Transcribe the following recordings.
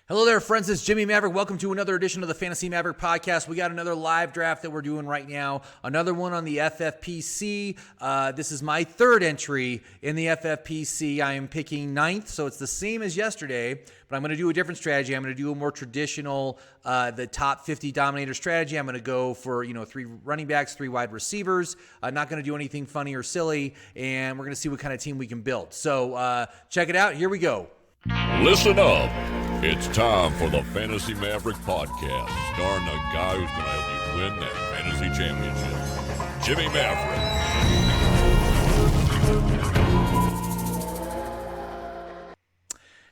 Hello there, friends. It's Jimmy Maverick. Welcome to another edition of the Fantasy Maverick podcast. We got another live draft that we're doing right now. Another one on the FFPC. This is my third entry in the FFPC. I am picking ninth, so it's the same as yesterday, but I'm going to do a different strategy. I'm going to do a more traditional, the top 50 Dominator strategy. I'm going to go for, 3 running backs, 3 wide receivers. I'm not going to do anything funny or silly, and we're going to see what kind of team we can build. So check it out. Here we go. Listen up. It's time for the Fantasy Maverick podcast, starring the guy who's going to help you win that fantasy championship, Jimmy Maverick.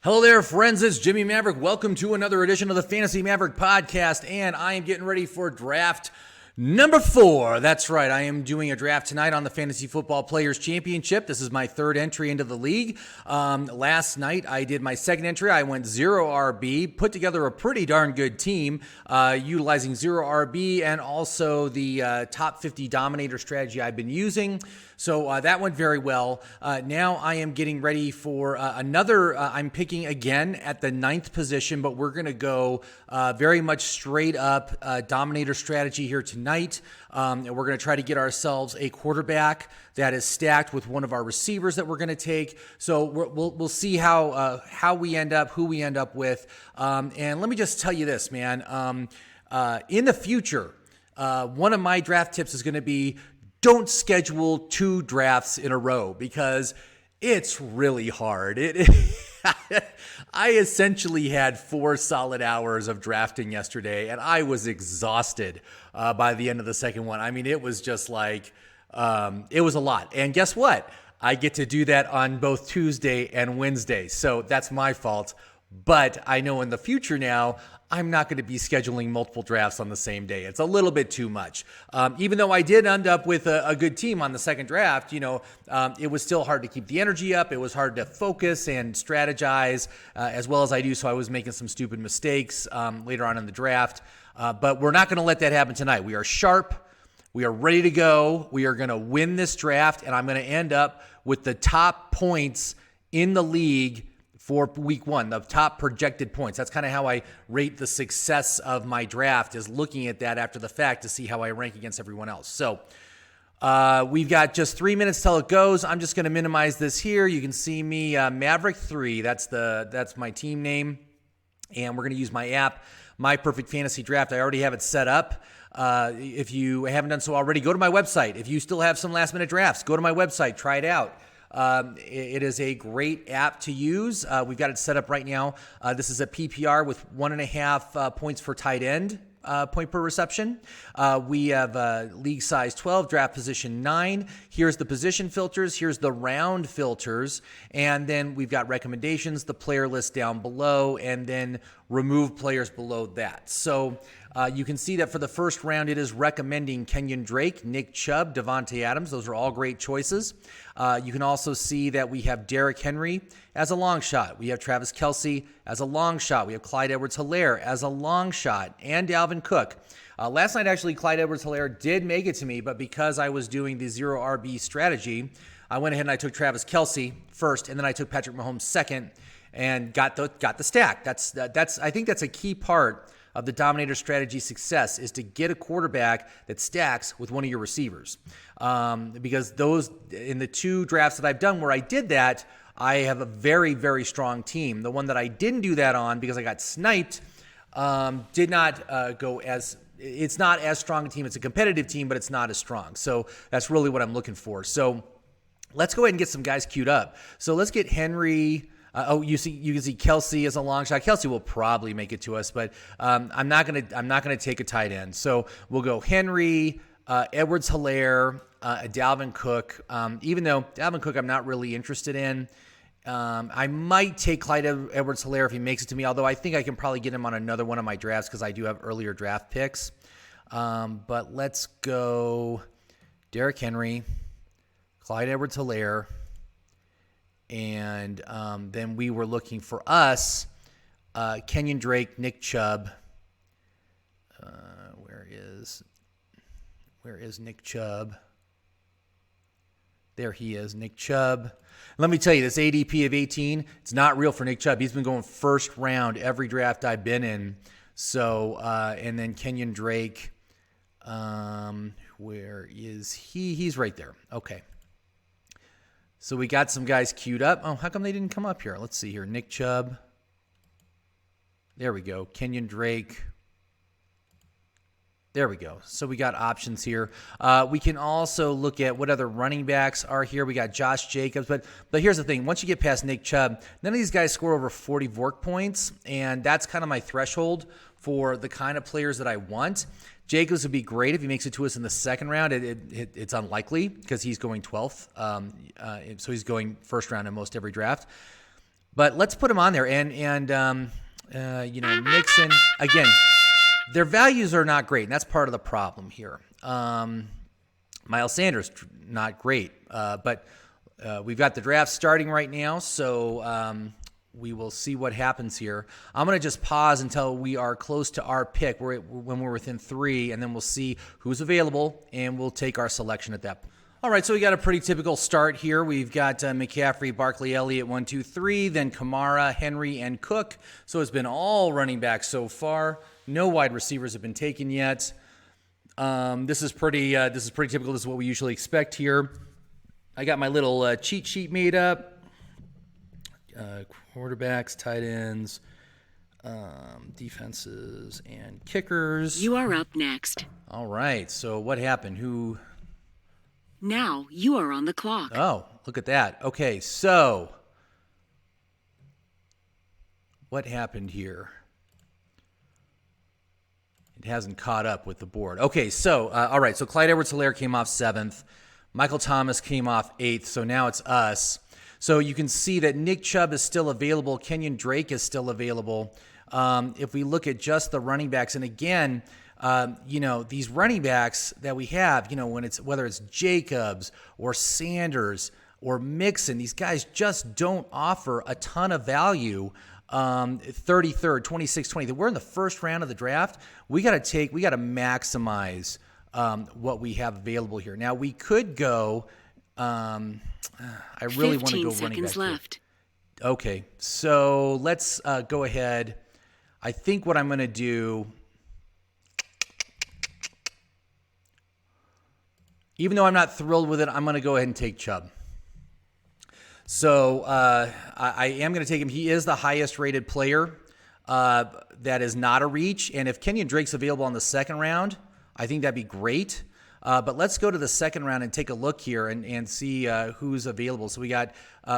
Hello there, friends. It's Jimmy Maverick. Welcome to another edition of the Fantasy Maverick podcast, and I am getting ready for draft number 4. That's right. I am doing a draft tonight on the Fantasy Football Players Championship. This is my third entry into the league. Last night, I did my second entry. I went 0 RB, put together a pretty darn good team, utilizing 0 RB and also the top 50 Dominator strategy I've been using. So that went very well. Now I am getting ready for another. I'm picking again at the 9th position, but we're going to go very much straight up Dominator strategy here tonight. And we're going to try to get ourselves a quarterback that is stacked with one of our receivers that we're going to take. So we'll see how we end up, who we end up with. And let me just tell you this, man. In the future, one of my draft tips is going to be, don't schedule 2 drafts in a row because it's really hard. I essentially had 4 solid hours of drafting yesterday, and I was exhausted by the end of the second one. I mean, it was just like, it was a lot. And guess what? I get to do that on both Tuesday and Wednesday. So that's my fault. But I know in the future now, I'm not going to be scheduling multiple drafts on the same day. It's a little bit too much. Even though I did end up with a good team on the second draft, it was still hard to keep the energy up. It was hard to focus and strategize as well as I do. So I was making some stupid mistakes later on in the draft. But we're not going to let that happen tonight. We are sharp. We are ready to go. We are going to win this draft, and I'm going to end up with the top points in the league for week 1, the top projected points. That's kind of how I rate the success of my draft, is looking at that after the fact to see how I rank against everyone else. So we've got just 3 minutes till it goes. I'm just going to minimize this here. You can see me, Maverick3. That's my team name. And we're going to use my app, My Perfect Fantasy Draft. I already have it set up. If you haven't done so already, go to my website. If you still have some last-minute drafts, go to my website. Try it out. It is a great app to use. We've got it set up right now. This is a PPR with 1.5 points for tight end, point per reception. We have league size 12, draft position 9. Here's the position filters. Here's the round filters. And then we've got recommendations, the player list down below, and then remove players below that. So you can see that for the first round, it is recommending Kenyon Drake, Nick Chubb, Devontae Adams. Those are all great choices. You can also see that we have Derrick Henry as a long shot. We have Travis Kelce as a long shot. We have Clyde Edwards-Helaire as a long shot, and Dalvin Cook. Last night, actually, Clyde Edwards-Helaire did make it to me, but because I was doing the 0 RB strategy, I went ahead and I took Travis Kelce first, and then I took Patrick Mahomes second, and got the stack. I think that's a key part of the Dominator strategy success, is to get a quarterback that stacks with one of your receivers. Because those, in the 2 drafts that I've done where I did that, I have a very, very strong team. The one that I didn't do that on because I got sniped did not go as, it's not as strong a team. It's a competitive team, but it's not as strong. So that's really what I'm looking for. So let's go ahead and get some guys queued up. So let's get Henry. You can see Kelce as a long shot. Kelce will probably make it to us, but I'm not gonna take a tight end. So we'll go Henry, Edwards-Helaire, Dalvin Cook. Even though Dalvin Cook I'm not really interested in, I might take Clyde Edwards-Helaire if he makes it to me. Although I think I can probably get him on another one of my drafts because I do have earlier draft picks. But let's go Derrick Henry, Clyde Edwards-Helaire. And then we were looking for us, Kenyon Drake, Nick Chubb. Where is Nick Chubb? There he is, Nick Chubb. Let me tell you, this ADP of 18, it's not real for Nick Chubb. He's been going first round every draft I've been in. So, and then Kenyon Drake, where is he? He's right there. Okay. So we got some guys queued up. Oh, how come they didn't come up here? Let's see here. Nick Chubb. There we go. Kenyon Drake. There we go. So we got options here. We can also look at what other running backs are here. We got Josh Jacobs. But here's the thing. Once you get past Nick Chubb, none of these guys score over 40 VORK points, and that's kind of my threshold for the kind of players that I want. Jacobs would be great if he makes it to us in the second round. It's unlikely because he's going 12th. So he's going first round in most every draft. But let's put him on there. And Mixon, again, their values are not great, and that's part of the problem here. Miles Sanders, not great. But we've got the draft starting right now, so we will see what happens here. I'm going to just pause until we are close to our pick, when we're within 3, and then we'll see who's available, and we'll take our selection at that point. All right, so we got a pretty typical start here. We've got McCaffrey, Barkley, Elliott, 1, 2, 3, then Kamara, Henry, and Cook. So it's been all running backs so far. No wide receivers have been taken yet. This is pretty typical. This is what we usually expect here. I got my little cheat sheet made up. Quarterbacks, tight ends, defenses, and kickers. You are up next. All right. So what happened? Now you are on the clock. Oh, look at that. Okay, so what happened here? It hasn't caught up with the board. Okay, so, all right, so Clyde Edwards-Helaire came off 7th. Michael Thomas came off 8th, so now it's us. So you can see that Nick Chubb is still available. Kenyon Drake is still available. If we look at just the running backs, and again, these running backs that we have, whether it's Jacobs or Sanders or Mixon, these guys just don't offer a ton of value. 33rd, 26th, 20th. We're in the first round of the draft. We got to maximize what we have available here. Now we could go. I really want to go running back. 15 seconds left. Here. Okay, so let's go ahead. I think what I'm going to do. Even though I'm not thrilled with it, I'm going to go ahead and take Chubb. So I am going to take him. He is the highest rated player. That is not a reach. And if Kenyon Drake's available in the second round, I think that'd be great. But let's go to the second round and take a look here and see who's available. So we got,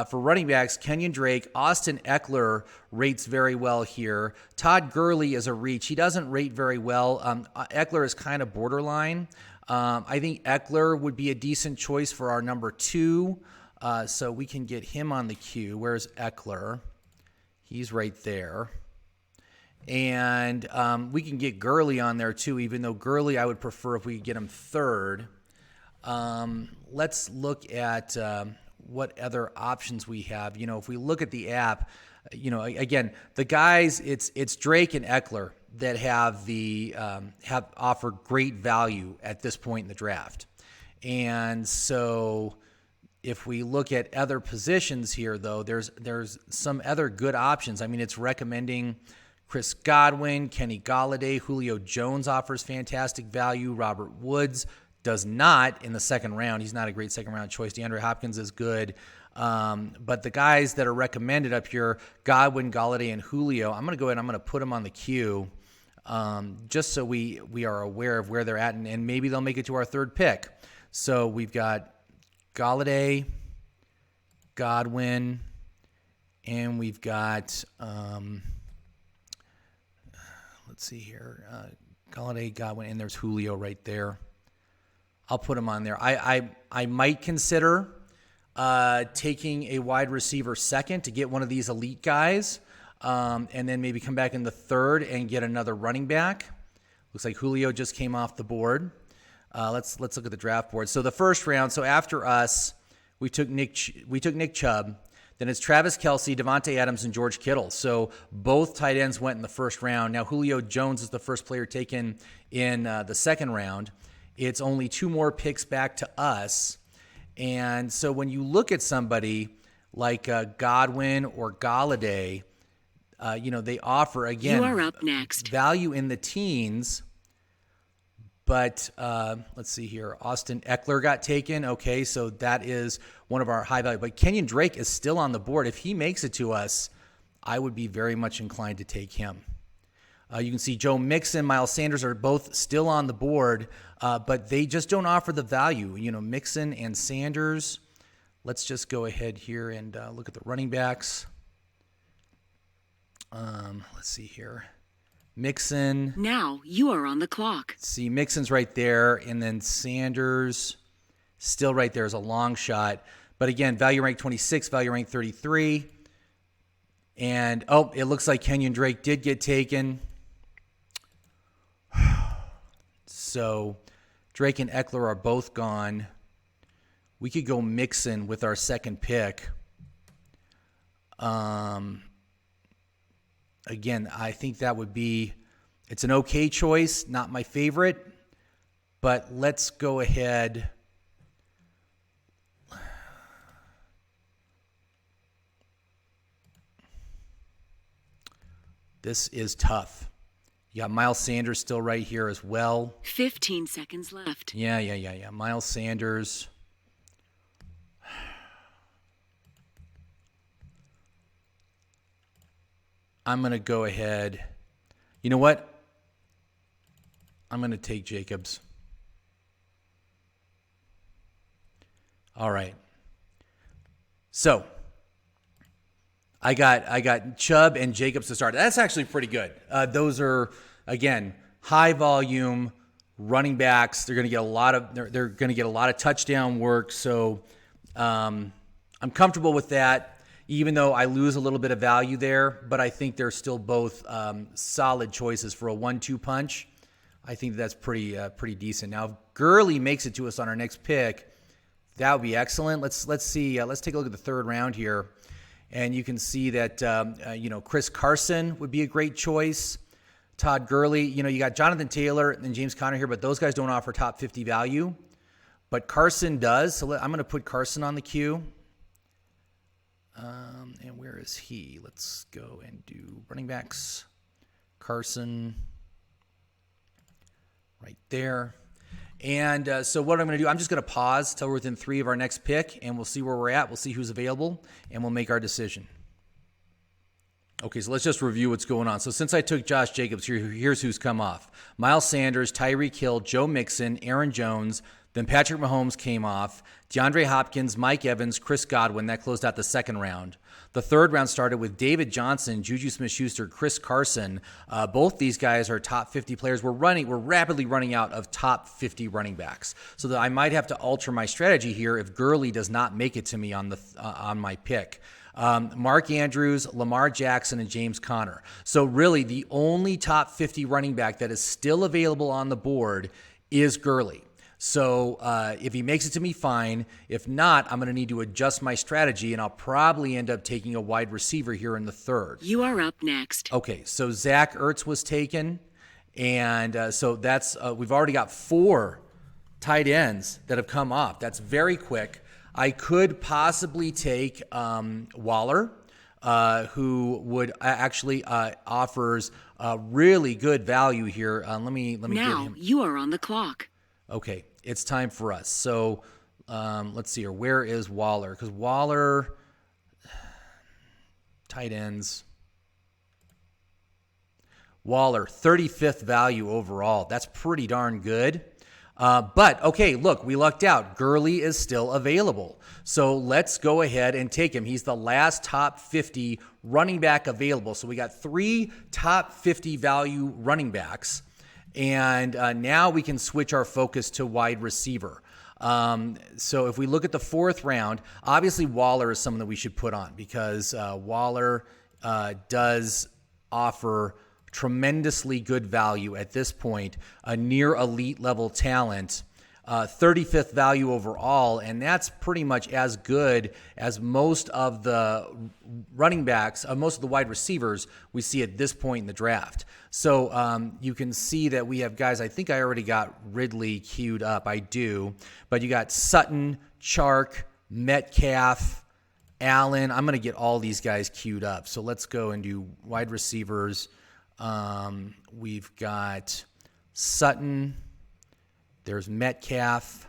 for running backs, Kenyon Drake. Austin Eckler rates very well here. Todd Gurley is a reach. He doesn't rate very well. Eckler is kind of borderline. I think Eckler would be a decent choice for our number 2. So we can get him on the queue. Where's Eckler? He's right there. And we can get Gurley on there too, even though Gurley I would prefer if we could get him 3rd. Let's look at what other options we have. If we look at the app, again, the guys, it's Drake and Eckler that have offered great value at this point in the draft. And so if we look at other positions here, though, there's some other good options. I mean, it's recommending Chris Godwin, Kenny Golladay, Julio Jones offers fantastic value. Robert Woods does not in the second round. He's not a great second round choice. DeAndre Hopkins is good. But the guys that are recommended up here, Godwin, Golladay, and Julio, I'm going to go ahead and I'm going to put them on the queue just so we are aware of where they're at, and maybe they'll make it to our 3rd pick. So we've got Golladay, Godwin, and we've got, let's see here, Golladay, Godwin, and there's Julio right there. I'll put him on there. I might consider taking a wide receiver 2nd to get one of these elite guys, and then maybe come back in the 3rd and get another running back. Looks like Julio just came off the board. Let's look at the draft board. So the first round. So after us, we took Nick Chubb. Then it's Travis Kelce, Devontae Adams, and George Kittle. So both tight ends went in the first round. Now Julio Jones is the first player taken in the second round. It's only 2 more picks back to us. And so when you look at somebody like Godwin or Galladay, they offer, again, You are up next. value in the teens. But let's see here. Austin Eckler got taken. Okay, so that is one of our high value. But Kenyon Drake is still on the board. If he makes it to us, I would be very much inclined to take him. You can see Joe Mixon, Miles Sanders are both still on the board, but they just don't offer the value. Mixon and Sanders. Let's just go ahead here and look at the running backs. Let's see here. Mixon. Now you are on the clock. See, Mixon's right there, and then Sanders still right there as a long shot. But again, value rank 26, value rank 33. And, it looks like Kenyon Drake did get taken. So Drake and Eckler are both gone. We could go Mixon with our second pick. Again, I think that would be, it's an okay choice, not my favorite, but let's go ahead. This is tough. You got Miles Sanders still right here as well. 15 seconds left. Yeah. Miles Sanders. I'm going to go ahead. You know what? I'm going to take Jacobs. All right. So I got Chubb and Jacobs to start. That's actually pretty good. Those are, again, high volume running backs. They're going to get they're going to get a lot of touchdown work. So I'm comfortable with that, even though I lose a little bit of value there. But I think they're still both solid choices for a 1-2 punch. I think that's pretty decent. Now, if Gurley makes it to us on our next pick, that would be excellent. Let's see. Let's take a look at the third round here. And you can see that, Chris Carson would be a great choice. Todd Gurley, you got Jonathan Taylor and James Conner here, but those guys don't offer top 50 value. But Carson does. So I'm going to put Carson on the queue. And where is he? Let's go and do running backs. Carson right there. And so what I'm going to do, I'm just going to pause till we're within 3 of our next pick, and we'll see where we're at. We'll see who's available, and we'll make our decision. Okay, so let's just review what's going on. So since I took Josh Jacobs, here's who's come off. Miles Sanders, Tyreek Hill, Joe Mixon, Aaron Jones, then Patrick Mahomes came off, DeAndre Hopkins, Mike Evans, Chris Godwin. That closed out the second round. The third round started with David Johnson, Juju Smith-Schuster, Chris Carson. Both these guys are top 50 players. We're rapidly running out of top 50 running backs, so that I might have to alter my strategy here if Gurley does not make it to me on my pick. Mark Andrews, Lamar Jackson, and James Conner. So really, the only top 50 running back that is still available on the board is Gurley. So if he makes it to me, fine. If not, I'm going to need to adjust my strategy, and I'll probably end up taking a wide receiver here in the third. You are up next. Okay, so Zach Ertz was taken, and so that's we've already got 4 tight ends that have come off. That's very quick. I could possibly take Waller, who would actually offers really good value here. Let me get Now him. you are on the clock. Okay, it's time for us. So let's see here. Where is Waller? Because Waller, tight ends. Waller, 35th value overall. That's pretty darn good. But, okay, look, we lucked out. Gurley is still available. So let's go ahead and take him. He's the last top 50 running back available. So we got 3 top 50 value running backs. And now we can switch our focus to wide receiver. So if we look at the 4th round, obviously Waller is someone that we should put on because Waller does offer tremendously good value at this point, a near elite level talent, 35th value overall, and that's pretty much as good as most of the running backs, most of the wide receivers we see at this point in the draft. So you can see that we have guys, I think I already got Ridley queued up. I do. But you got Sutton, Chark, Metcalf, Allen. I'm going to get all these guys queued up. So let's go and do wide receivers. We've got Sutton. There's Metcalf.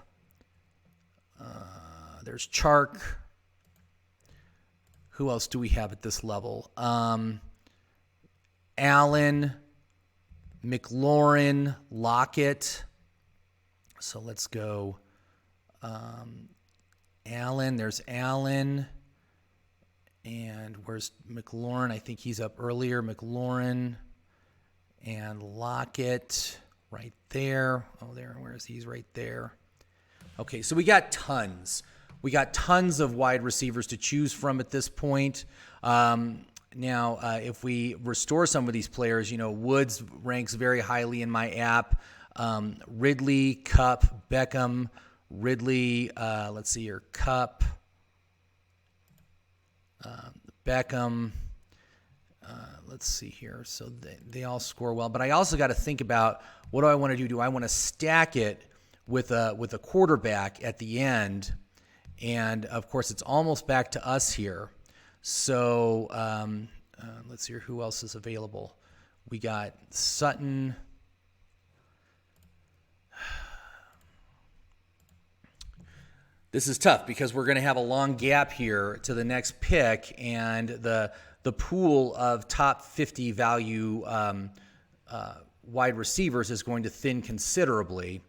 There's Chark. Who else do we have at this level? Allen, McLaurin, Lockett. So let's go. Allen. There's Allen. And where's McLaurin? I think he's up earlier. McLaurin and Lockett right there. Oh, there. Where is he? He's right there. Okay, so we got tons. We got tons of wide receivers to choose from at this point. Now, if we restore some of these players, Woods ranks very highly in my app. Ridley, Cup, Beckham, Ridley, let's see here, Cup, Beckham, let's see here. So they all score well. But I also got to think about, what do I want to do? Do I want to stack it with a quarterback at the end? And, of course, it's almost back to us here. So let's see here, who else is available. We got Sutton. This is tough because we're going to have a long gap here to the next pick, and the pool of top 50 value wide receivers is going to thin considerably.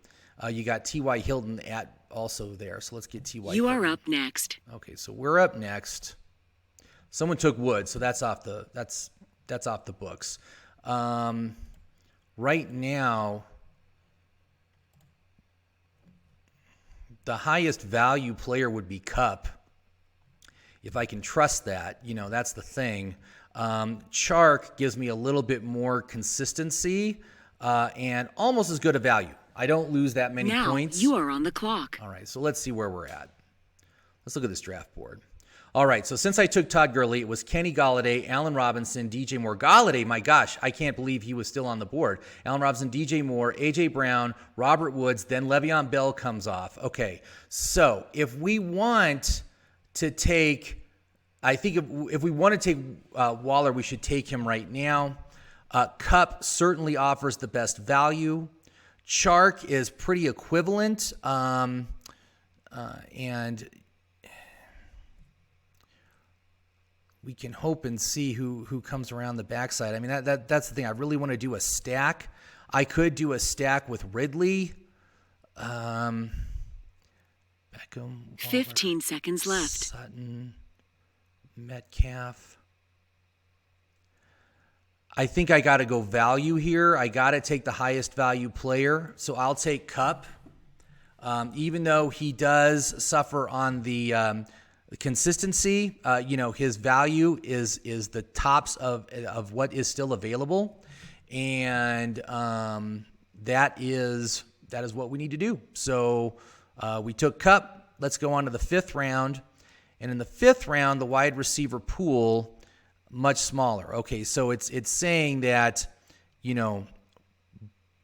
You got T.Y. Hilton also there, so let's get T.Y. You Hilton. are up next. Okay, so we're up next. Someone took Woods, so that's off the books. Right now, the highest value player would be Cup. If I can trust that, that's the thing. Chark gives me a little bit more consistency and almost as good a value. I don't lose that many points. Now you are on the clock. All right, so let's see where we're at. Let's look at this draft board. All right, so since I took Todd Gurley, it was Kenny Golladay, Allen Robinson, DJ Moore. Golladay, my gosh, I can't believe he was still on the board. Allen Robinson, DJ Moore, A.J. Brown, Robert Woods, then Le'Veon Bell comes off. Okay, so if we want to take, I think if we want to take Waller, we should take him right now. Kupp certainly offers the best value. Chark is pretty equivalent, and we can hope and see who comes around the backside. I mean, that's the thing. I really want to do a stack. I could do a stack with Ridley. Beckham. Waller, 15 seconds left. Sutton. Metcalf. I think I got to go value here. I got to take the highest value player. So I'll take Kupp. Even though he does suffer on the consistency, his value is the tops of what is still available, and that is what we need to do. So we took Kupp. Let's go on to the 5th round, and in the 5th round, the wide receiver pool much smaller. Okay, so it's saying that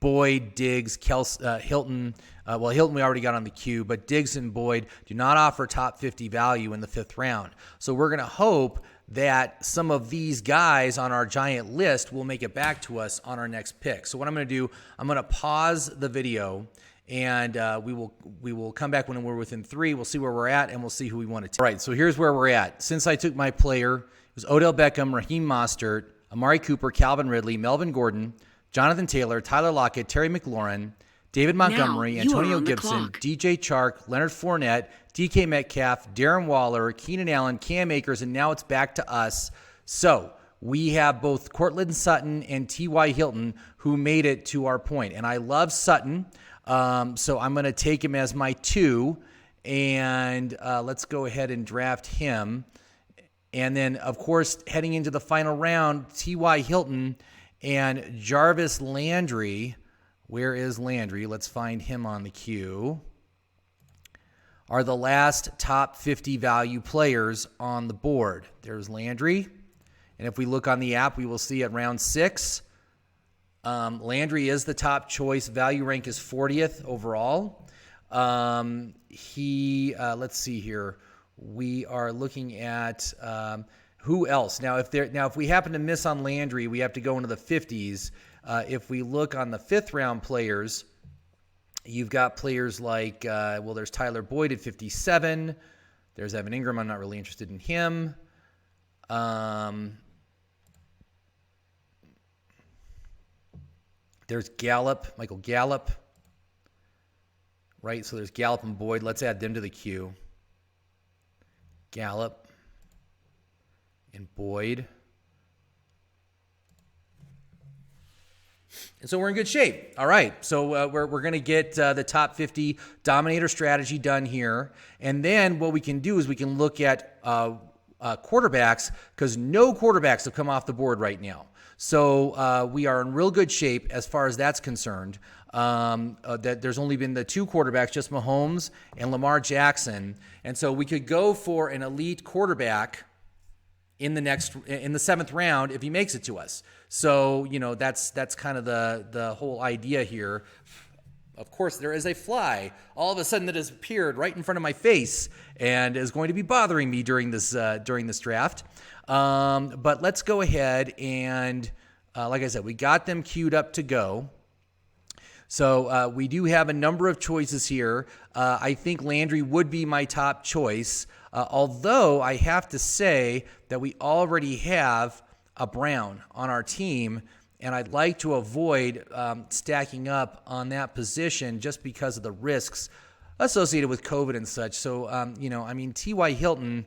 Boyd, Diggs, Hilton. Hilton we already got on the queue, but Diggs and Boyd do not offer top 50 value in the 5th round. So we're going to hope that some of these guys on our giant list will make it back to us on our next pick. So what I'm going to do, I'm going to pause the video, and we will come back when we're within 3. We'll see where we're at, and we'll see who we want to take. All right, so here's where we're at. Since I took my player, it was Odell Beckham, Raheem Mostert, Amari Cooper, Calvin Ridley, Melvin Gordon, Jonathan Taylor, Tyler Lockett, Terry McLaurin, David Montgomery, Antonio Gibson, DJ Chark, Leonard Fournette, DK Metcalf, Darren Waller, Keenan Allen, Cam Akers, and now it's back to us. So we have both Courtland Sutton and T.Y. Hilton who made it to our point. And I love Sutton, so I'm going to take him as my 2, and let's go ahead and draft him. And then, of course, heading into the final round, T.Y. Hilton and Jarvis Landry. Where is Landry? Let's find him on the queue. Are the last top 50 value players on the board. There's Landry. And if we look on the app, we will see at round 6, Landry is the top choice. Value rank is 40th overall. Let's see here. We are looking at who else now. If we happen to miss on Landry, we have to go into the 50s. If we look on the 5th round players, you've got players like there's Tyler Boyd at 57. There's Evan Ingram. I'm not really interested in him. There's Michael Gallup. Right, so there's Gallup and Boyd. Let's add them to the queue. Gallup and Boyd. And so we're in good shape. All right, so we're going to get the top 50 Dominator Strategy done here. And then what we can do is we can look at quarterbacks, because no quarterbacks have come off the board right now. So we are in real good shape as far as that's concerned. That there's only been the 2 quarterbacks, just Mahomes and Lamar Jackson. And so we could go for an elite quarterback in the 7th round if he makes it to us. So, that's kind of the whole idea here. Of course, there is a fly all of a sudden that has appeared right in front of my face and is going to be bothering me during this draft. But let's go ahead and, like I said, we got them queued up to go. So we do have a number of choices here. I think Landry would be my top choice, although I have to say that we already have a Brown on our team, and I'd like to avoid stacking up on that position just because of the risks associated with COVID and such. So, T.Y. Hilton,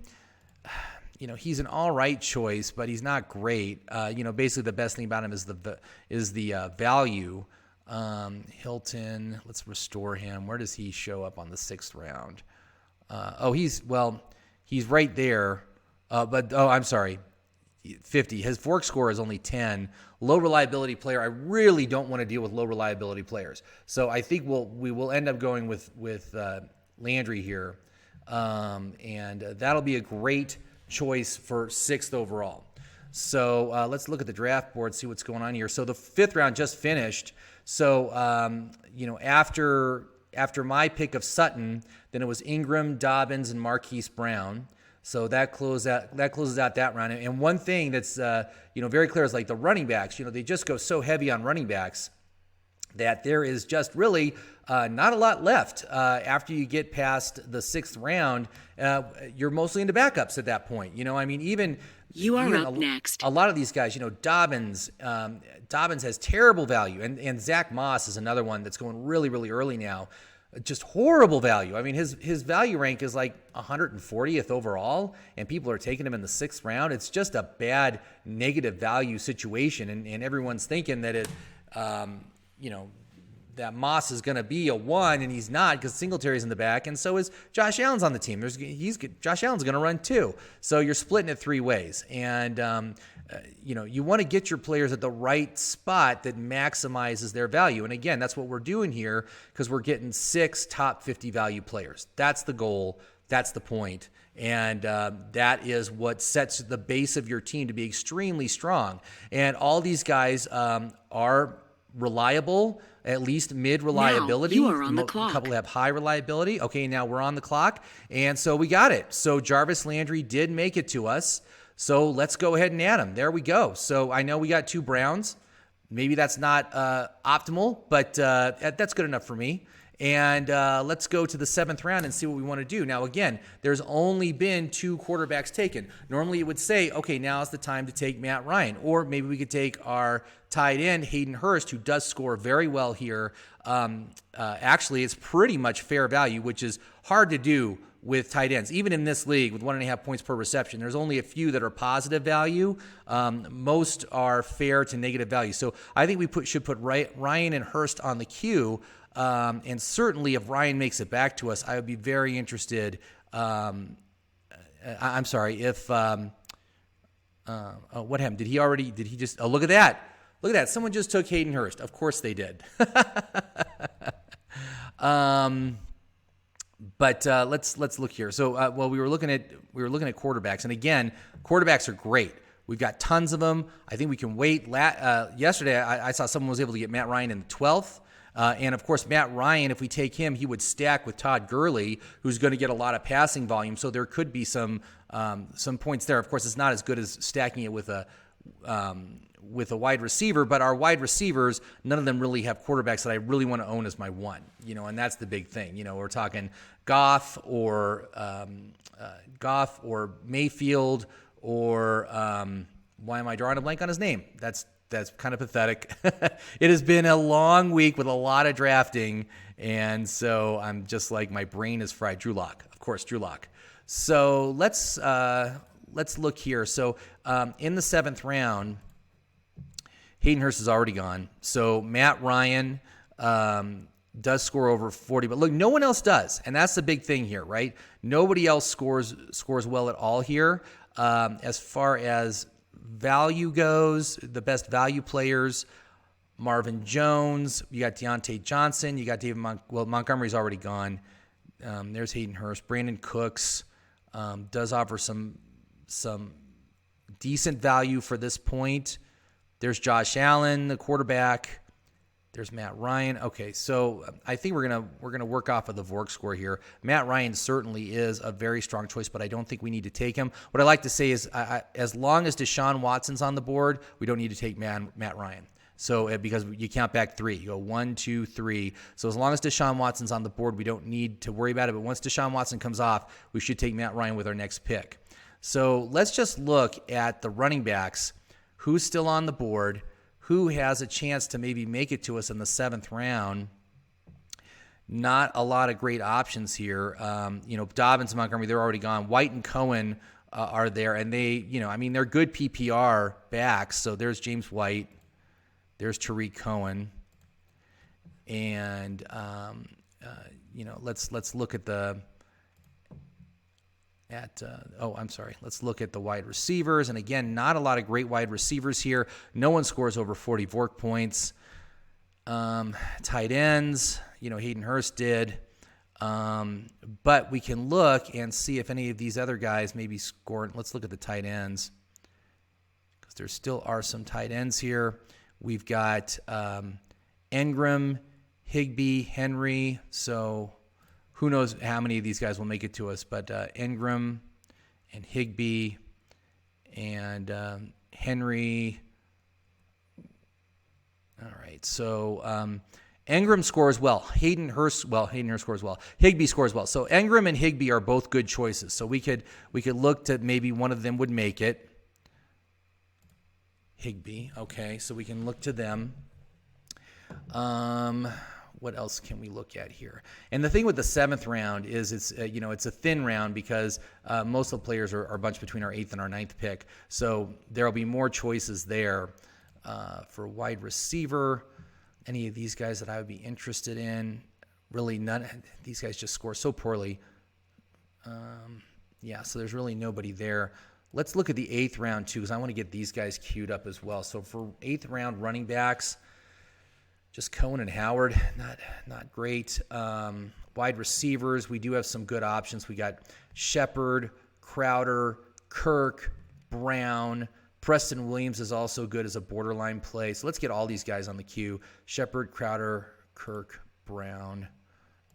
he's an all right choice, but he's not great. Basically the best thing about him is the value. Hilton, let's restore him. Where does he show up on the 6th round? He's right there. I'm sorry. 50. His fork score is only 10. Low reliability player. I really don't want to deal with low reliability players. So I think we will end up going with Landry here. And that'll be a great choice for 6th overall. So let's look at the draft board, see what's going on here. So the 5th round just finished. So, after my pick of Sutton, then it was Ingram, Dobbins, and Marquise Brown. So that closes out that round. And one thing that's, very clear is like the running backs, they just go so heavy on running backs that there is just really not a lot left. After you get past the 6th round, you're mostly into backups at that point. You are up next. A lot of these guys, Dobbins has terrible value. And Zach Moss is another one that's going really, really early now. Just horrible value. His value rank is like 140th overall, and people are taking him in the 6th round. It's just a bad negative value situation, and everyone's thinking that that Moss is going to be a 1, and he's not because Singletary's in the back, and so is Josh Allen's on the team. Josh Allen's going to run too. So you're splitting it 3 ways, and you want to get your players at the right spot that maximizes their value. And again, that's what we're doing here because we're getting 6 top 50 value players. That's the goal. That's the point. And that is what sets the base of your team to be extremely strong. And all these guys are reliable, at least mid-reliability. Now you are on the clock. A couple have high reliability. Okay, now we're on the clock. And so we got it. So Jarvis Landry did make it to us. So let's go ahead and add him. There we go. So I know we got 2 Browns. Maybe that's not optimal, but that's good enough for me. And let's go to the 7th round and see what we want to do. Now, again, there's only been 2 quarterbacks taken. Normally it would say, okay, now's the time to take Matt Ryan. Or maybe we could take our tight end, Hayden Hurst, who does score very well here. Actually, it's pretty much fair value, which is hard to do with tight ends. Even in this league with 1.5 points per reception, there's only a few that are positive value. Most are fair to negative value. So I think we should put Ryan and Hurst on the queue. And certainly if Ryan makes it back to us, I would be very interested. I'm sorry, if what happened? Did he just, look at that. Look at that. Someone just took Hayden Hurst. Of course they did. But let's look here. So we were looking at quarterbacks, and again, quarterbacks are great. We've got tons of them. I think we can wait. Yesterday, I saw someone was able to get Matt Ryan in the 12th. And, of course, Matt Ryan, if we take him, he would stack with Todd Gurley, who's going to get a lot of passing volume. So there could be some points there. Of course, it's not as good as stacking it with a wide receiver, but our wide receivers, none of them really have quarterbacks that I really want to own as my one, and that's the big thing. We're talking Goff or Mayfield or why am I drawing a blank on his name? That's kind of pathetic. It has been a long week with a lot of drafting, and so I'm just like, my brain is fried. Drew Lock, of course, Drew Lock. So let's look here. So in the 7th round, Hayden Hurst is already gone. So Matt Ryan does score over 40, but look, no one else does, and that's the big thing here, right? Nobody else scores well at all here. As far as value goes, the best value players, Marvin Jones, you got Deontay Johnson, you got Montgomery's already gone. There's Hayden Hurst. Brandon Cooks does offer some decent value for this point. There's Josh Allen, the quarterback. There's Matt Ryan. Okay, so I think we're gonna work off of the Vork score here. Matt Ryan certainly is a very strong choice, but I don't think we need to take him. What I like to say is, as long as Deshaun Watson's on the board, we don't need to take Matt Ryan. So because you count back 3, you go 1, 2, 3. So as long as Deshaun Watson's on the board, we don't need to worry about it. But once Deshaun Watson comes off, we should take Matt Ryan with our next pick. So let's just look at the running backs. Who's still on the board? Who has a chance to maybe make it to us in the 7th round? Not a lot of great options here. Dobbins and Montgomery, they're already gone. White and Cohen are there, and they're good PPR backs. So there's James White. There's Tariq Cohen. And, let's look at let's look at the wide receivers. And again, not a lot of great wide receivers here. No one scores over 40 Vork points. Tight ends, Hayden Hurst did. But we can look and see if any of these other guys maybe score. Let's look at the tight ends, because there still are some tight ends here. We've got Engram, Higbee, Henry. So who knows how many of these guys will make it to us, but Engram and Higbee and Henry. All right, so Engram scores well. Hayden Hurst scores well. Higbee scores well. So Engram and Higbee are both good choices. So we could look to maybe one of them would make it. Higbee, okay, so we can look to them. What else can we look at here? And the thing with the 7th round is it's a thin round, because most of the players are bunched between our 8th and our 9th pick. So there'll be more choices there for wide receiver. Any of these guys that I would be interested in? Really none. These guys just score so poorly. So there's really nobody there. Let's look at the 8th round too, because I want to get these guys queued up as well. So for 8th round running backs, just Cohen and Howard, not great. Wide receivers, we do have some good options. We got Shepard, Crowder, Kirk, Brown. Preston Williams is also good as a borderline play. So let's get all these guys on the queue. Shepard, Crowder, Kirk, Brown.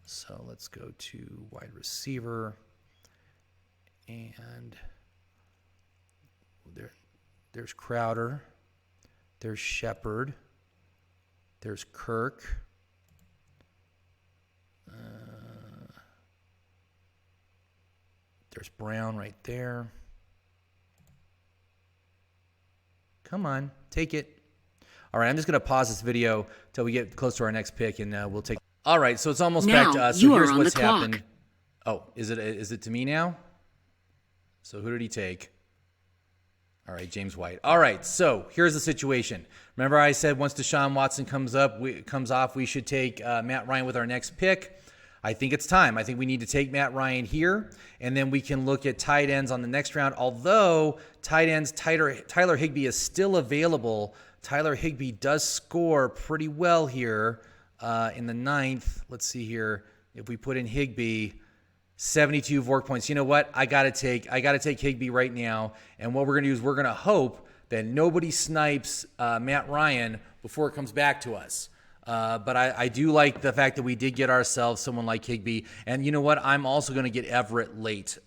So let's go to wide receiver. And there's Crowder. There's Shepard. There's Kirk. There's Brown right there. Come on, take it. All right, I'm just going to pause this video until we get close to our next pick, and we'll take. All right, so it's almost back to us. So here's what's happened. Oh, is it to me now? So who did he take? All right, James White. All right, so here's the situation. Remember I said once Deshaun Watson comes off, we should take Matt Ryan with our next pick. I think it's time. I think we need to take Matt Ryan here, and then we can look at tight ends on the next round. Although tight ends, Tyler Higbee is still available. Tyler Higbee does score pretty well here in the 9th. Let's see here. If we put in Higbee, 72 Vork points. You know what? I gotta take Higbee right now. And what we're gonna do is we're gonna hope that nobody snipes Matt Ryan before it comes back to us. But I do like the fact that we did get ourselves someone like Higbee. And you know what? I'm also going to get Everett late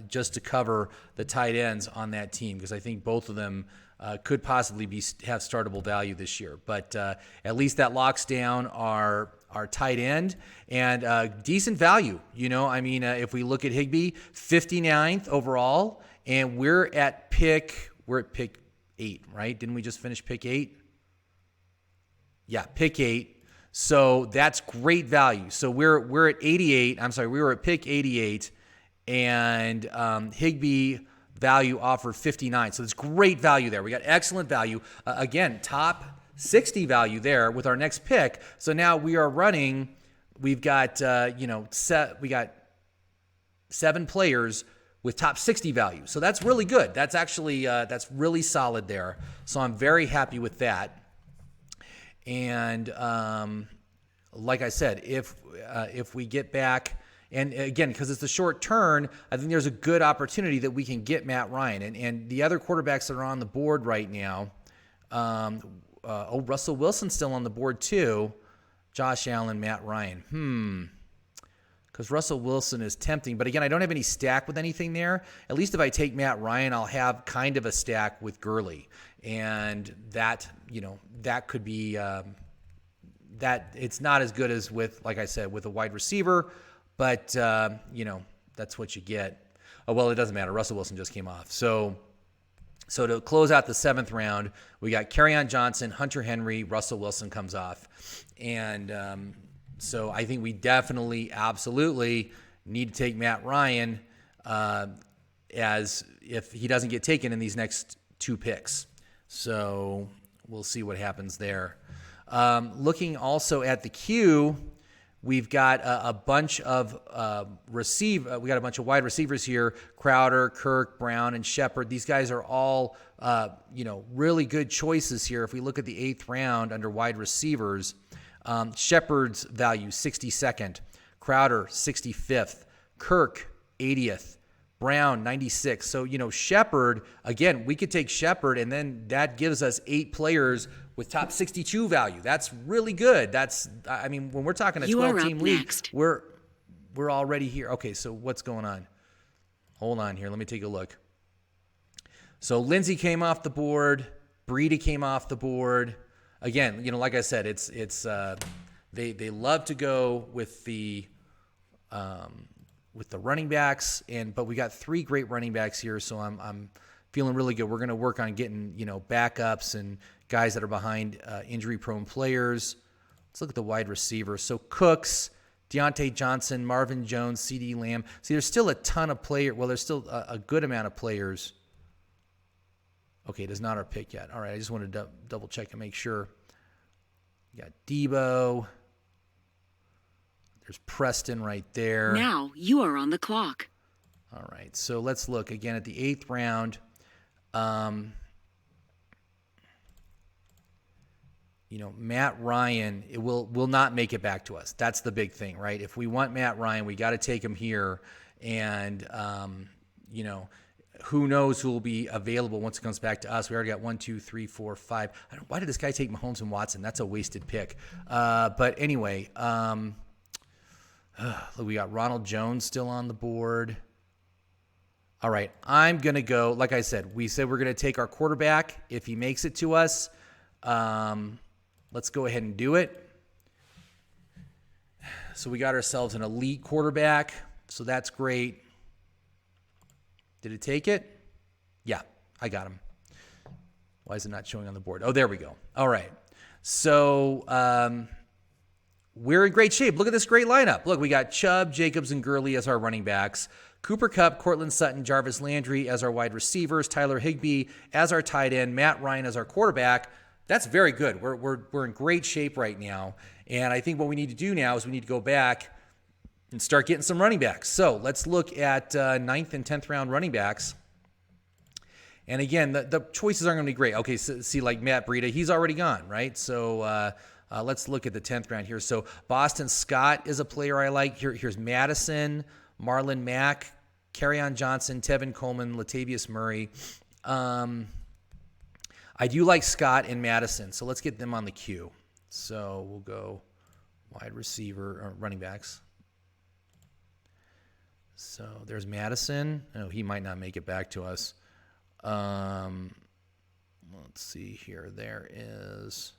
just to cover the tight ends on that team because I think both of them could possibly have startable value this year. But at least that locks down our tight end and decent value. If we look at Higbee, 59th overall, and we're at pick 8, right? Didn't we just finish pick 8? Yeah, pick 8. So that's great value. So we're at 88. I'm sorry, we were at pick 88, and Higbee value offered 59. So it's great value there. We got excellent value. Again, top 60 value there with our next pick. So now we are running. We've got we got 7 players with top 60 value. So that's really good. That's actually that's really solid there. So I'm very happy with that. And like I said, if we get back, and again, because it's a short turn, I think there's a good opportunity that we can get Matt Ryan. And the other quarterbacks that are on the board right now, Russell Wilson's still on the board too. Josh Allen, Matt Ryan. Because Russell Wilson is tempting. But again, I don't have any stack with anything there. At least if I take Matt Ryan, I'll have kind of a stack with Gurley. And that could be that it's not as good as with, like I said, with a wide receiver, but that's what you get. Oh, well, it doesn't matter. Russell Wilson just came off. So to close out the 7th round, we got Kerryon Johnson, Hunter Henry, Russell Wilson comes off. And so I think we definitely, absolutely need to take Matt Ryan as if he doesn't get taken in these next 2 picks. So we'll see what happens there. Looking also at the queue, we've got a bunch of we got a bunch of wide receivers here: Crowder, Kirk, Brown, and Shepard. These guys are all really good choices here. If we look at the 8th round under wide receivers, Shepard's value 62nd, Crowder 65th, Kirk 80th. Brown, 96. So, Shepard, again, we could take Shepard, and then that gives us 8 players with top 62 value. That's really good. When we're talking a 12-team league, we're already here. Okay, so what's going on? Hold on here. Let me take a look. So Lindsey came off the board. Breida came off the board. Again, like I said, it's they love to go with the running backs, but we got 3 great running backs here, so I'm feeling really good. We're going to work on getting backups and guys that are behind injury-prone players. Let's look at the wide receivers. So Cooks, Deontay Johnson, Marvin Jones, CeeDee Lamb. See, there's still a ton of players. Well, there's still a good amount of players. Okay, it is not our pick yet. All right, I just wanted to double check and make sure. You got Debo. There's Preston right there. Now you are on the clock. All right, so let's look again at the 8th round. Matt Ryan, it will not make it back to us. That's the big thing, right? If we want Matt Ryan, we got to take him here. And, who knows who will be available once it comes back to us. We already got 1, 2, 3, 4, 5. Why did this guy take Mahomes and Watson? That's a wasted pick. But anyway, we got Ronald Jones still on the board. All right, I'm going to go, like I said, we said we're going to take our quarterback if he makes it to us. Let's go ahead and do it. So we got ourselves an elite quarterback, so that's great. Did it take it? Yeah, I got him. Why is it not showing on the board? Oh, there we go. All right. So we're in great shape. Look at this great lineup. Look, we got Chubb, Jacobs, and Gurley as our running backs. Cooper Kupp, Cortland Sutton, Jarvis Landry as our wide receivers. Tyler Higbee as our tight end. Matt Ryan as our quarterback. That's very good. We're in great shape right now. And I think what we need to do now is we need to go back and start getting some running backs. So let's look at 9th and 10th round running backs. And again, the choices aren't going to be great. Okay, so see, like Matt Breida, he's already gone, right? So let's look at the 10th round here. So Boston Scott is a player I like. Here's Madison, Marlon Mack, Kerryon Johnson, Tevin Coleman, Latavius Murray. I do like Scott and Madison, so let's get them on the queue. So we'll go wide receiver or running backs. So there's Madison. Oh, he might not make it back to us. Let's see here. There is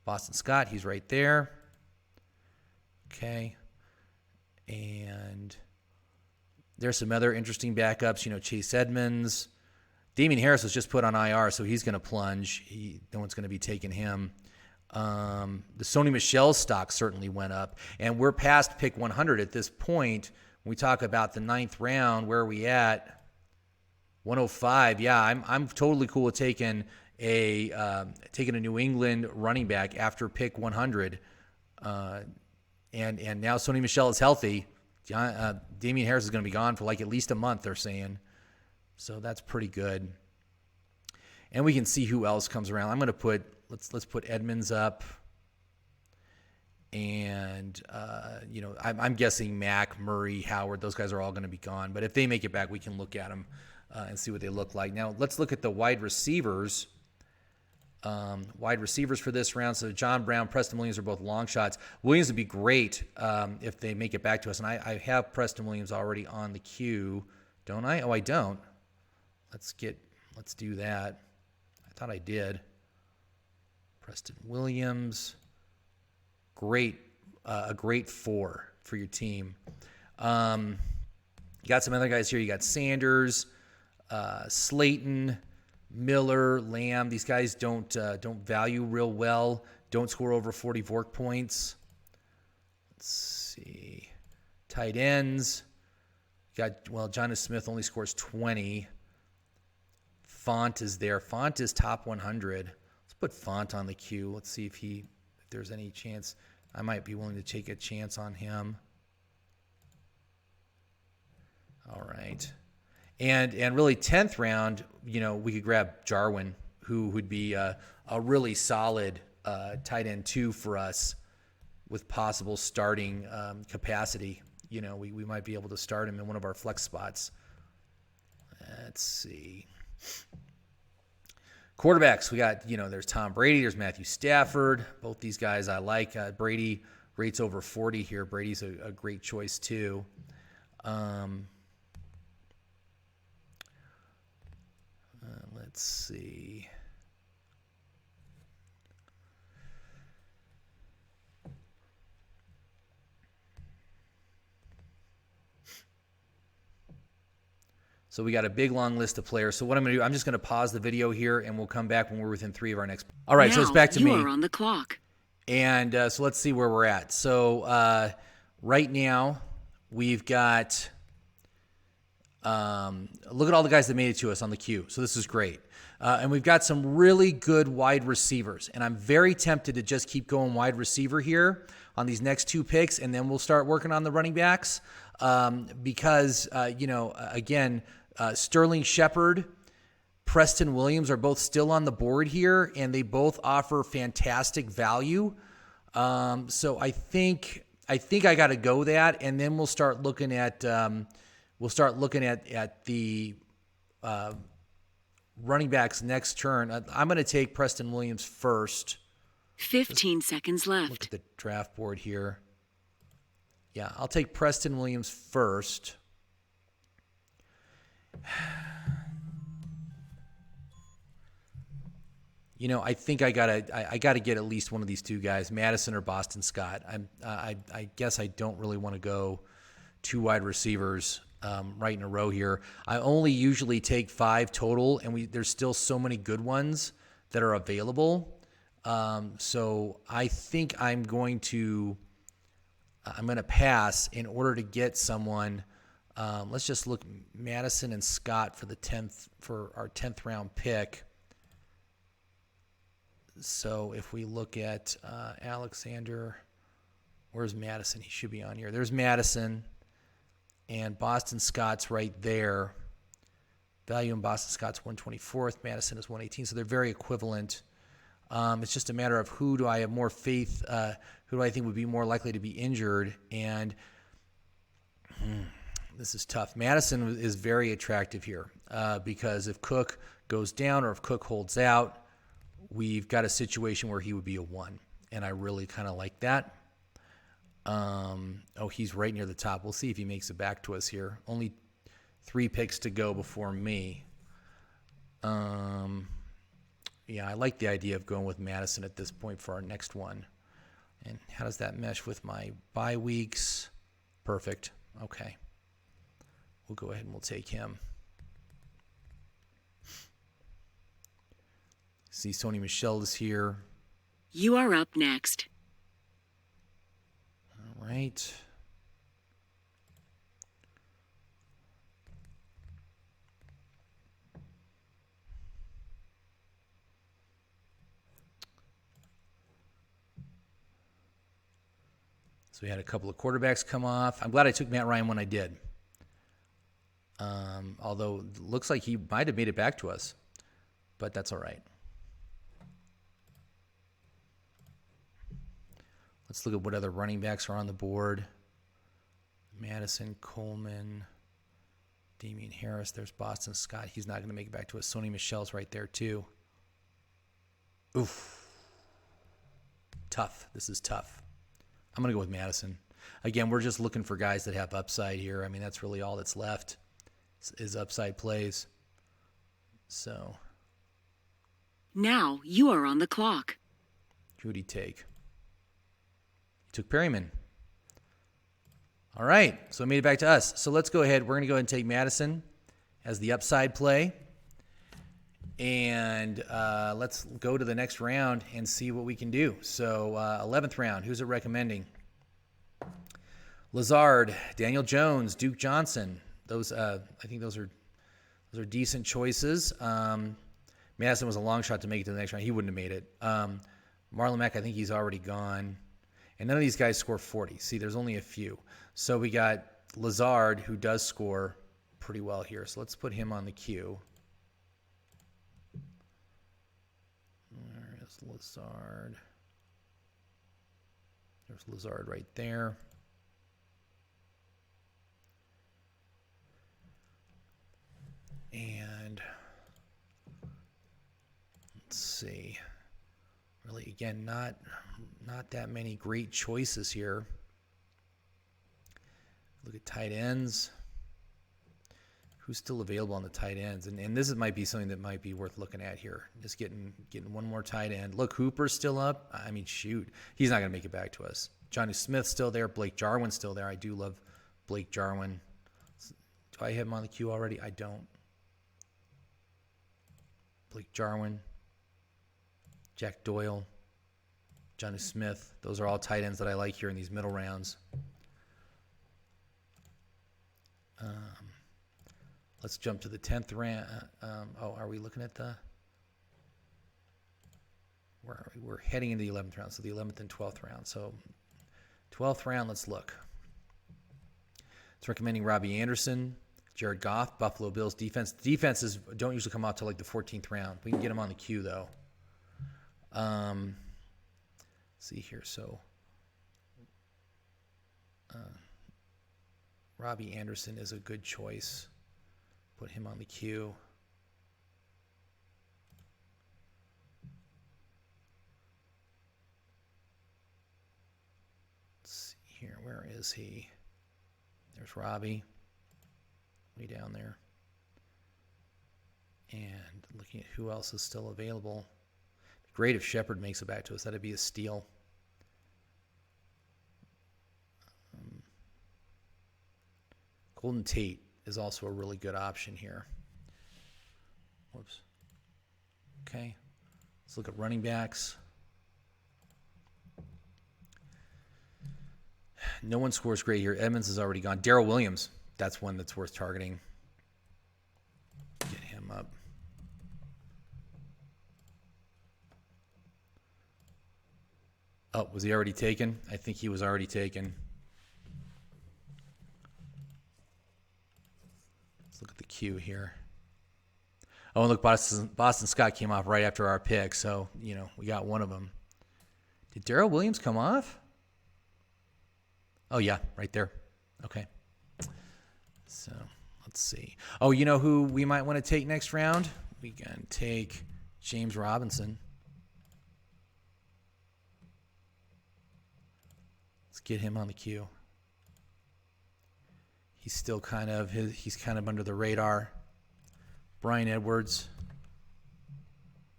Boston Scott. He's right there. Okay. And there's some other interesting backups. Chase Edmonds. Damian Harris was just put on IR, so he's going to plunge. No one's going to be taking him. The Sony Michel stock certainly went up. And we're past pick 100 at this point. When we talk about the 9th round, where are we at? 105. Yeah, I'm totally cool with taking a New England running back after pick 100. And now Sony Michel is healthy. Damian Harris is going to be gone for like at least a month, they're saying. So that's pretty good. And we can see who else comes around. I'm going to put let's put Edmonds up. And, I'm guessing Mack, Murray, Howard, those guys are all going to be gone. But if they make it back, we can look at them and see what they look like. Now, let's look at the wide receivers. Wide receivers for this round. So John Brown, Preston Williams are both long shots. Williams would be great if they make it back to us. And I have Preston Williams already on the queue, don't I? Oh, I don't. Let's do that. I thought I did. Preston Williams. A great 4 for your team. You got some other guys here. You got Sanders, Slayton, Miller, Lamb. These guys don't value real well. Don't score over 40 VORC points. Let's see. Tight ends. Jonas Smith only scores 20. Font is there. Font is top 100. Let's put Font on the queue. Let's see if there's any chance. I might be willing to take a chance on him. All right. And really 10th round, we could grab Jarwin, who would be a really solid tight end 2 for us with possible starting capacity. We might be able to start him in one of our flex spots. Let's see. Quarterbacks, we got, there's Tom Brady, there's Matthew Stafford. Both these guys I like. Brady rates over 40 here. Brady's a great choice too. Let's see. So we got a big, long list of players. So what I'm going to do, I'm just going to pause the video here, and we'll come back when we're within 3 of our next. All right, so it's back to me. You are on the clock. And so let's see where we're at. So right now, we've got look at all the guys that made it to us on the queue. So this is great. And we've got some really good wide receivers. And I'm very tempted to just keep going wide receiver here on these next 2 picks, and then we'll start working on the running backs. Because, again, Sterling Shepard, Preston Williams are both still on the board here, and they both offer fantastic value. So I think I got to go that, and then we'll start looking at the running backs next turn. I'm going to take Preston Williams first. 15 seconds left. Look at the draft board here. Yeah, I'll take Preston Williams first. I think I gotta get at least one of these 2 guys, Madison or Boston Scott. I guess I don't really want to go 2 wide receivers right in a row here. I only usually take 5 total, and there's still so many good ones that are available. So I think I'm going to pass in order to get someone. Let's just look Madison and Scott for our 10th round pick. So if we look at Alexander, where's Madison? He should be on here. There's Madison, and Boston Scott's right there. Value in Boston Scott's 124th. Madison is 118, so they're very equivalent. It's just a matter of who do I have more faith, who do I think would be more likely to be injured, and this is tough. Madison is very attractive here because if Cook goes down or if Cook holds out, we've got a situation where he would be a 1, and I really kind of like that. He's right near the top. We'll see if he makes it back to us here. Only 3 picks to go before me. Yeah, I like the idea of going with Madison at this point for our next one. And how does that mesh with my bye weeks? Perfect. Okay. We'll go ahead and we'll take him. See, Sony Michel is here. You are up next. All right. So we had a couple of quarterbacks come off. I'm glad I took Matt Ryan when I did. Although it looks like he might have made it back to us, but that's all right. Let's look at what other running backs are on the board. Madison, Coleman, Damian Harris. There's Boston Scott. He's not going to make it back to us. Sony Michel's right there too. Oof. Tough. This is tough. I'm going to go with Madison. Again, we're just looking for guys that have upside here. I mean, that's really all that's left is upside plays. So. Now you are on the clock. Who'd he take? He took Perryman. All right, so it made it back to us. So let's go ahead. We're going to go ahead and take Madison as the upside play. And let's go to the next round and see what we can do. So 11th round, who's it recommending? Lazard, Daniel Jones, Duke Johnson. Those I think those are decent choices. Madison was a long shot to make it to the next round. He wouldn't have made it. Marlon Mack, I think he's already gone. And none of these guys score 40. See, there's only a few. So we got Lazard, who does score pretty well here. So let's put him on the queue. Where is Lazard? There's Lazard right there. And let's see. Really, again, not that many great choices here. Look at tight ends. Who's still available on the tight ends? And this might be something that might be worth looking at here. Just getting one more tight end. Look, Hooper's still up. I mean, shoot. He's not going to make it back to us. Johnny Smith's still there. Blake Jarwin's still there. I do love Blake Jarwin. Do I have him on the queue already? I don't. Blake Jarwin. Jack Doyle. Johnny Smith. Those are all tight ends that I like here in these middle rounds. Let's jump to the 10th round. Are we looking at the... Where are we? We're heading into the 11th round, so the 11th and 12th round. So 12th round, let's look. It's recommending Robbie Anderson, Jared Goff, Buffalo Bills defense. The defenses don't usually come out till like the 14th round. We can get them on the queue, though. See here, so... Robbie Anderson is a good choice. Put him on the queue. Let's see here. Where is he? There's Robbie. Way down there. And looking at who else is still available. Great if Shepard makes it back to us. That'd be a steal. Golden Tate is also a really good option here. Whoops. Okay. Let's look at running backs. No one scores great here. Edmonds is already gone. Darrell Williams, that's one that's worth targeting. Get him up. Oh, was he already taken? I think he was already taken. Look at the queue here. Oh, and look, Boston Scott came off right after our pick, so, we got one of them. Did Darrell Williams come off? Oh, yeah, right there. Okay. So, let's see. Oh, you know who we might want to take next round? We can take James Robinson. Let's get him on the queue. He's still he's kind of under the radar. Bryan Edwards.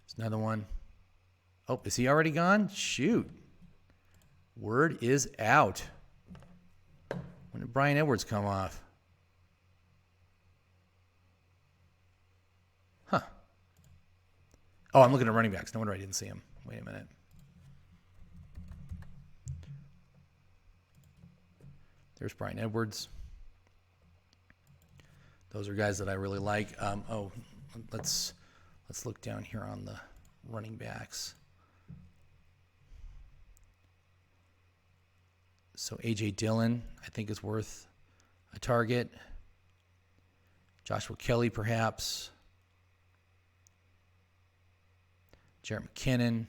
There's another one. Oh, is he already gone? Shoot. Word is out. When did Bryan Edwards come off? Huh. Oh, I'm looking at running backs. No wonder I didn't see him. Wait a minute. There's Bryan Edwards. Those are guys that I really like. Let's look down here on the running backs. So A.J. Dillon, I think, is worth a target. Joshua Kelly, perhaps. Jarrett McKinnon.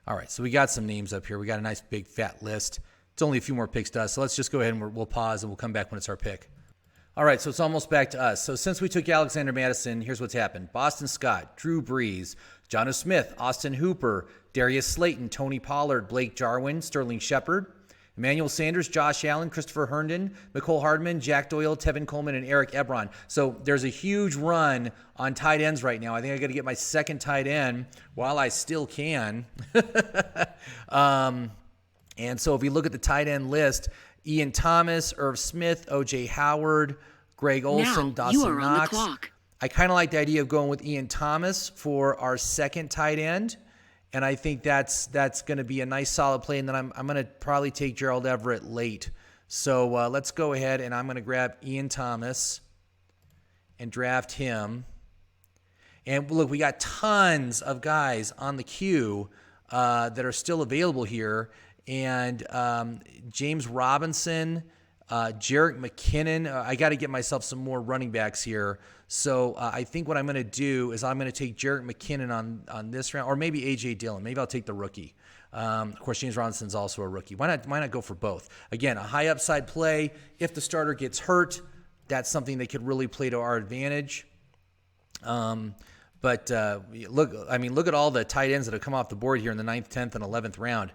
All right, so we got some names up here. We got a nice big fat list. It's only a few more picks to us, so let's just go ahead and we'll pause and we'll come back when it's our pick. All right, so it's almost back to us. So since we took Alexander Mattison, here's what's happened. Boston Scott, Drew Brees, Jonnu Smith, Austin Hooper, Darius Slayton, Tony Pollard, Blake Jarwin, Sterling Shepard, Emmanuel Sanders, Josh Allen, Christopher Herndon, Mecole Hardman, Jack Doyle, Tevin Coleman, and Eric Ebron. So there's a huge run on tight ends right now. I think I got to get my second tight end while I still can. And so if we look at the tight end list, Ian Thomas, Irv Smith, O.J. Howard, Greg Olsen, Now Dawson you are on the Knox. clock. I kind of like the idea of going with Ian Thomas for our second tight end, and I think that's going to be a nice solid play. And then I'm going to probably take Gerald Everett late. So let's go ahead, and I'm going to grab Ian Thomas and draft him. And look, we got tons of guys on the queue that are still available here. And James Robinson, Jerick McKinnon. I got to get myself some more running backs here. So I think what I'm going to do is I'm going to take Jerick McKinnon on this round, or maybe A.J. Dillon. Maybe I'll take the rookie. Of course, James Robinson's also a rookie. Why not go for both? Again, a high upside play. If the starter gets hurt, that's something that could really play to our advantage. But look at all the tight ends that have come off the board here in the 9th, 10th, and 11th round.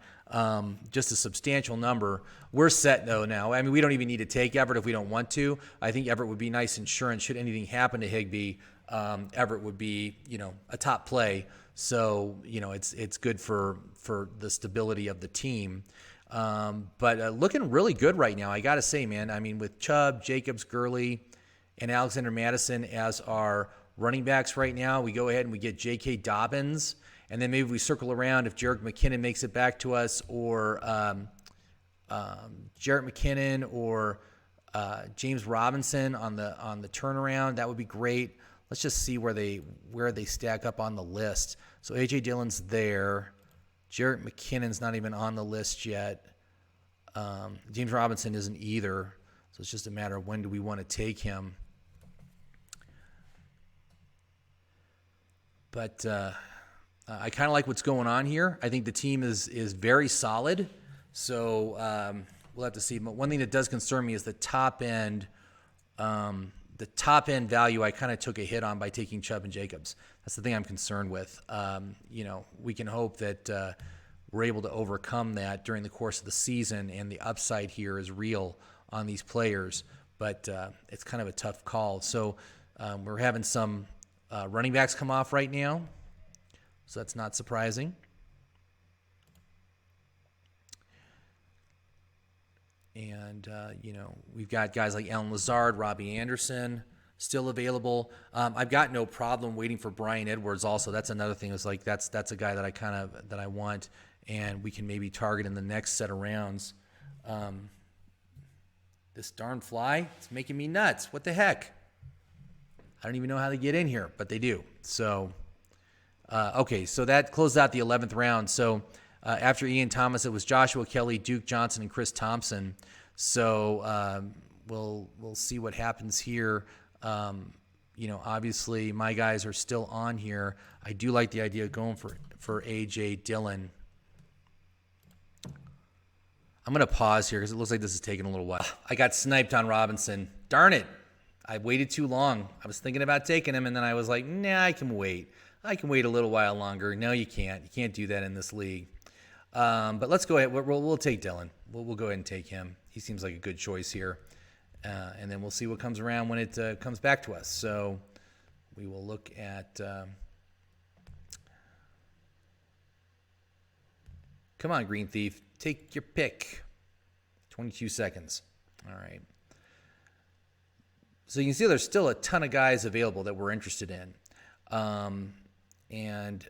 Just a substantial number. We're set, though, now. I mean, we don't even need to take Everett if we don't want to. I think Everett would be nice insurance. Should anything happen to Higbee, Everett would be, a top play. So, it's good for the stability of the team. But looking really good right now, I got to say, man. I mean, with Chubb, Jacobs, Gurley, and Alexander Mattison as our running backs right now, we go ahead and we get J.K. Dobbins. And then maybe we circle around if Jerick McKinnon makes it back to us, or Jerick McKinnon or James Robinson on the turnaround. That would be great. Let's just see where they stack up on the list. So A.J. Dillon's there. Jerick McKinnon's not even on the list yet. James Robinson isn't either. So it's just a matter of when do we want to take him. But I kind of like what's going on here. I think the team is very solid. So we'll have to see. But one thing that does concern me is the top end. The top end value I kind of took a hit on by taking Chubb and Jacobs. That's the thing I'm concerned with. We can hope that we're able to overcome that during the course of the season, and the upside here is real on these players. But it's kind of a tough call. So we're having some running backs come off right now. So that's not surprising. And, we've got guys like Allen Lazard, Robbie Anderson still available. I've got no problem waiting for Bryan Edwards also. That's another thing. It's like that's a guy that I want, and we can maybe target in the next set of rounds. This darn fly, it's making me nuts. What the heck? I don't even know how they get in here, but they do. So, okay, so that closed out the 11th round. So after Ian Thomas, it was Joshua Kelly, Duke Johnson, and Chris Thompson. So we'll see what happens here. Obviously my guys are still on here. I do like the idea of going for A.J. Dillon. I'm going to pause here because it looks like this is taking a little while. I got sniped on Robinson. Darn it. I waited too long. I was thinking about taking him, and then I was like, nah, I can wait. I can wait a little while longer. No, you can't. You can't do that in this league. But let's go ahead. We'll take Dillon. We'll go ahead and take him. He seems like a good choice here. And then we'll see what comes around when it comes back to us. So we will look at... come on, Green Thief. Take your pick. 22 seconds. All right. So you can see there's still a ton of guys available that we're interested in. And,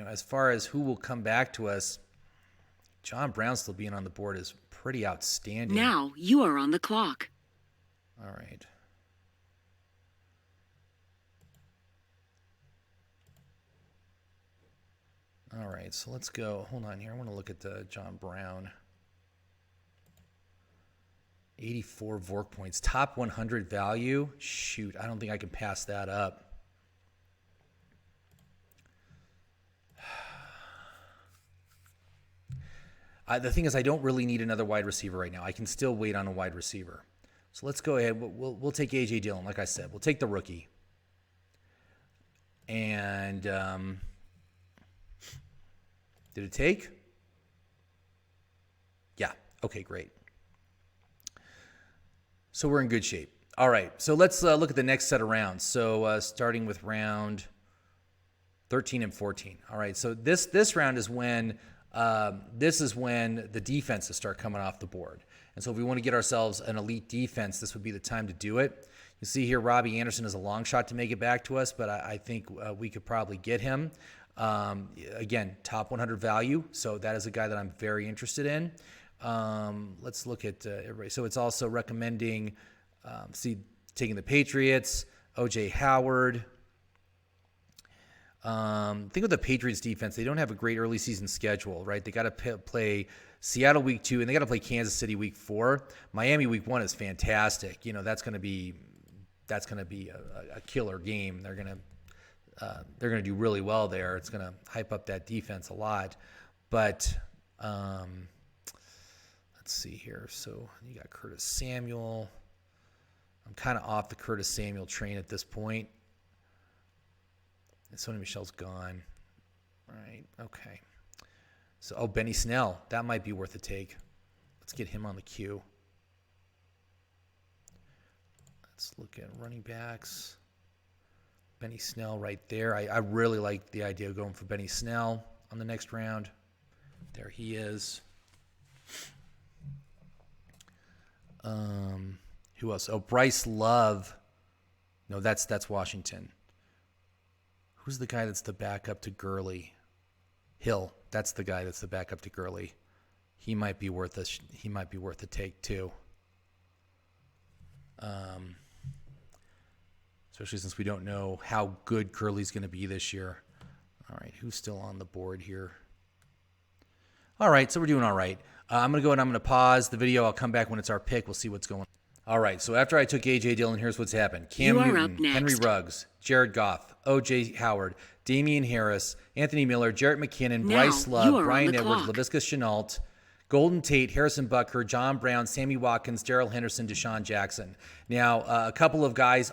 as far as who will come back to us, John Brown still being on the board is pretty outstanding. Now you are on the clock. All right. All right, so let's go. Hold on here. I want to look at John Brown. 84 Vork points. Top 100 value. Shoot, I don't think I can pass that up. The thing is, I don't really need another wide receiver right now. I can still wait on a wide receiver. So let's go ahead. We'll take A.J. Dillon, like I said. We'll take the rookie. And did it take? Yeah. Okay, great. So we're in good shape. All right. So let's look at the next set of rounds. So starting with round 13 and 14. All right. So this round is when the defenses start coming off the board. And so if we want to get ourselves an elite defense, this would be the time to do it. You see here, Robbie Anderson is a long shot to make it back to us, but I think we could probably get him. Again, top 100 value. So that is a guy that I'm very interested in. Let's look at everybody. So it's also recommending, taking the Patriots, O.J. Howard. Think of the Patriots defense. They don't have a great early season schedule, right? They got to play Seattle week 2, and they got to play Kansas City week 4. Miami week 1 is fantastic. That's going to be a killer game. They're going to do really well there. It's going to hype up that defense a lot. But let's see here. So you got Curtis Samuel. I'm kind of off the Curtis Samuel train at this point. And Sony Michel's gone. All right. Okay. So, Benny Snell. That might be worth a take. Let's get him on the queue. Let's look at running backs. Benny Snell right there. I really like the idea of going for Benny Snell on the next round. There he is. Who else? Oh, Bryce Love. No, that's Washington. Who's the guy that's the backup to Gurley? Hill. That's the guy that's the backup to Gurley. He might be worth a take too. Especially since we don't know how good Gurley's going to be this year. All right, who's still on the board here? All right, so we're doing all right. I'm going to go and I'm going to pause the video. I'll come back when it's our pick. We'll see what's going on. All right, so after I took A.J. Dillon, here's what's happened. Cam Newton, Henry Ruggs, Jared Goff, O.J. Howard, Damian Harris, Anthony Miller, Jarrett McKinnon, Bryce Love, Brian Edwards, Laviska Shenault, Golden Tate, Harrison Butker, John Brown, Sammy Watkins, Darrell Henderson, Deshaun Jackson. Now, a couple of guys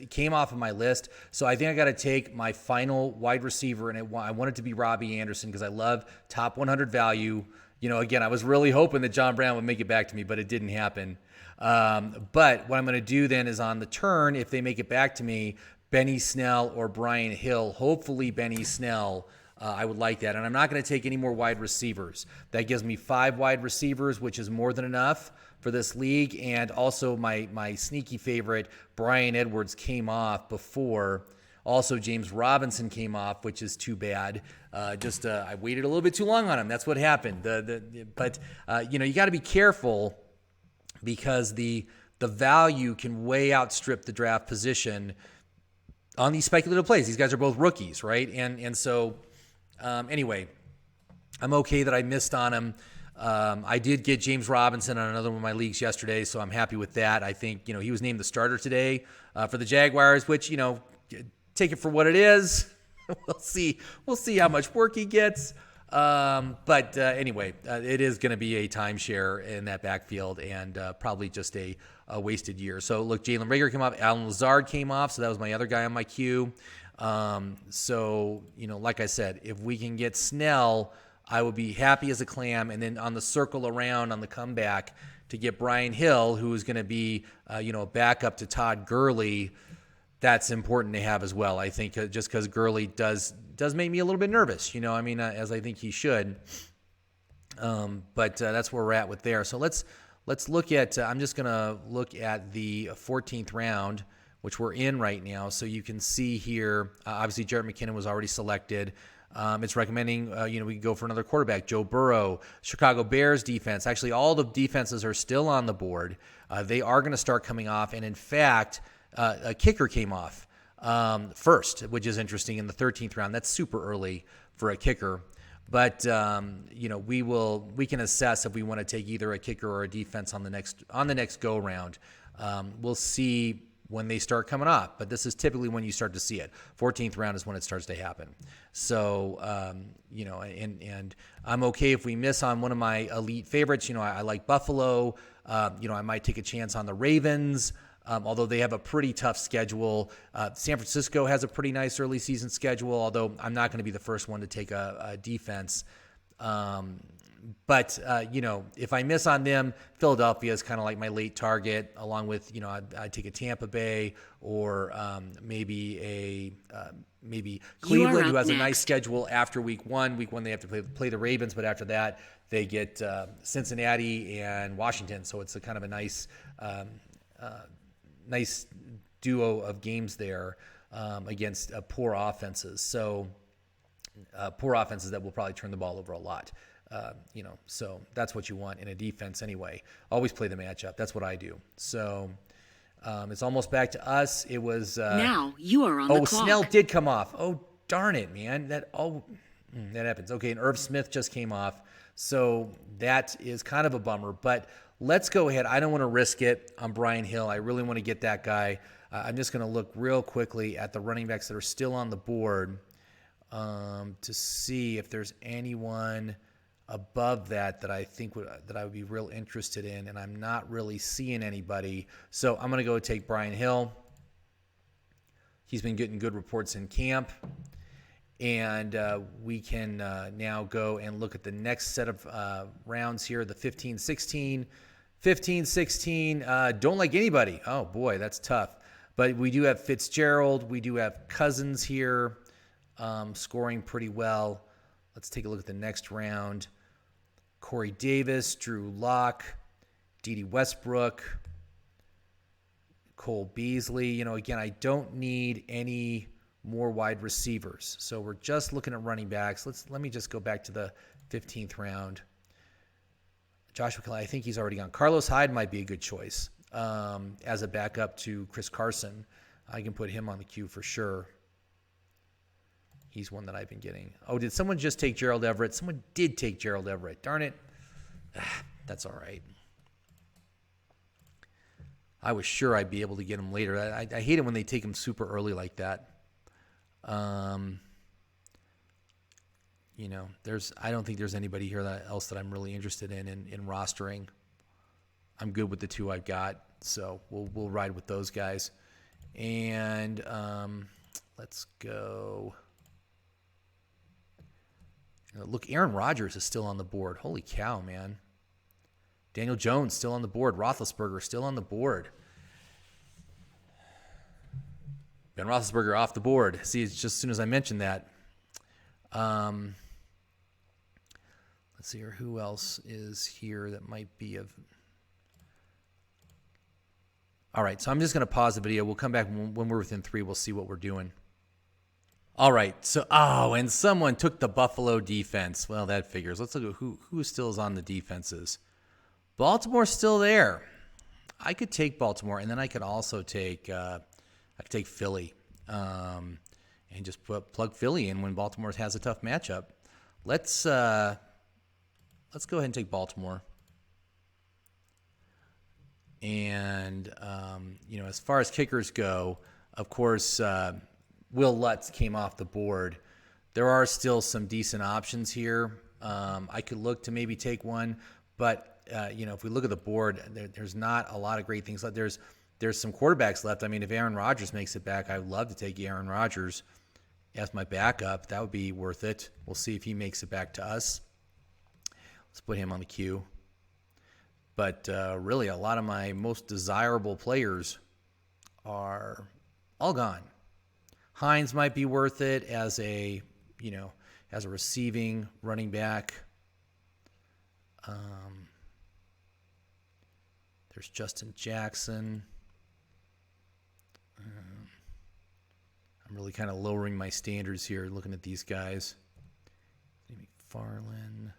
came off of my list, so I think I got to take my final wide receiver, and I want it to be Robbie Anderson because I love top 100 value. Again, I was really hoping that John Brown would make it back to me, but it didn't happen. But what I'm going to do then is on the turn, if they make it back to me, Benny Snell or Brian Hill, hopefully Benny Snell, I would like that. And I'm not going to take any more wide receivers. That gives me 5 wide receivers, which is more than enough for this league. And also my sneaky favorite, Brian Edwards, came off before. Also, James Robinson came off, which is too bad. I waited a little bit too long on him. That's what happened. But you got to be careful because the value can way outstrip the draft position on these speculative plays. These guys are both rookies, right? And so anyway, I'm okay that I missed on him. I did get James Robinson on another one of my leagues yesterday, so I'm happy with that. I think he was named the starter today for the Jaguars, which take it for what it is. We'll see how much work he gets. But anyway, it is going to be a timeshare in that backfield and probably just a wasted year. So look, Jalen Reagor came off, Alan Lazard came off, so that was my other guy on my queue. So like I said, if we can get Snell, I would be happy as a clam. And then on the circle around on the comeback to get Brian Hill, who is going to be, a backup to Todd Gurley, that's important to have as well. I think just because Gurley does make me a little bit nervous, as I think he should. But that's where we're at with there. So let's look at, I'm just going to look at the 14th round, which we're in right now. So you can see here, obviously Jarrett McKinnon was already selected. It's recommending, we can go for another quarterback, Joe Burrow, Chicago Bears defense. Actually, all the defenses are still on the board. They are going to start coming off. And in fact, a kicker came off first, which is interesting in the 13th round. That's super early for a kicker. But, we can assess if we want to take either a kicker or a defense on the next go round. We'll see when they start coming off, but this is typically when you start to see it. 14th round is when it starts to happen. So, and I'm okay if we miss on one of my elite favorites. I like Buffalo. I might take a chance on the Ravens, although they have a pretty tough schedule. San Francisco has a pretty nice early season schedule, although I'm not going to be the first one to take a defense. But if I miss on them, Philadelphia is kind of like my late target, along with, I'd take a Tampa Bay or maybe Cleveland, who has a nice schedule after week one. Week one, they have to play the Ravens, but after that, they get Cincinnati and Washington. So it's a kind of a nice duo of games there against poor offenses. So poor offenses that will probably turn the ball over a lot. So that's what you want in a defense anyway. Always play the matchup. That's what I do. So it's almost back to us. It was now you are on the clock. Snell did come off. Oh, darn it, man. That happens. Okay, and Irv Smith just came off. So that is kind of a bummer. But let's go ahead. I don't want to risk it on Brian Hill. I really want to get that guy. I'm just going to look real quickly at the running backs that are still on the board to see if there's anyone above that I think that I would be real interested in, and I'm not really seeing anybody. So I'm going to go take Brian Hill. He's been getting good reports in camp, and we can now go and look at the next set of rounds here, the 15-16. 15-16, don't like anybody. Oh, boy, that's tough. But we do have Fitzgerald. We do have Cousins here scoring pretty well. Let's take a look at the next round. Corey Davis, Drew Lock, Dede Westbrook, Cole Beasley. Again, I don't need any more wide receivers. So we're just looking at running backs. Let me just go back to the 15th round. Joshua Kelly, I think he's already gone. Carlos Hyde might be a good choice as a backup to Chris Carson. I can put him on the queue for sure. He's one that I've been getting. Oh, did someone just take Gerald Everett? Someone did take Gerald Everett. Darn it. That's all right. I was sure I'd be able to get him later. I hate it when they take him super early like that. I don't think there's anybody here else that I'm really interested in rostering. I'm good with the two I've got, so we'll ride with those guys. And let's go. Look, Aaron Rodgers is still on the board. Holy cow, man. Daniel Jones still on the board. Roethlisberger still on the board. Ben Roethlisberger off the board. See, it's just as soon as I mentioned that. Let's see here. Who else is here that might be of... All right, so I'm just going to pause the video. We'll come back when we're within 3. We'll see what we're doing. All right, so, and someone took the Buffalo defense. Well, that figures. Let's look at who still is on the defenses. Baltimore's still there. I could take Baltimore, and then I could also take Philly and just plug Philly in when Baltimore has a tough matchup. Let's go ahead and take Baltimore. And, as far as kickers go, of course, Will Lutz came off the board. There are still some decent options here. I could look to maybe take one, but if we look at the board, there's not a lot of great things left. There's some quarterbacks left. I mean, if Aaron Rodgers makes it back, I would love to take Aaron Rodgers as my backup. That would be worth it. We'll see if he makes it back to us. Let's put him on the queue. But really, a lot of my most desirable players are all gone. Hines might be worth it as a receiving running back. There's Justin Jackson. I'm really kind of lowering my standards here looking at these guys. McFarland.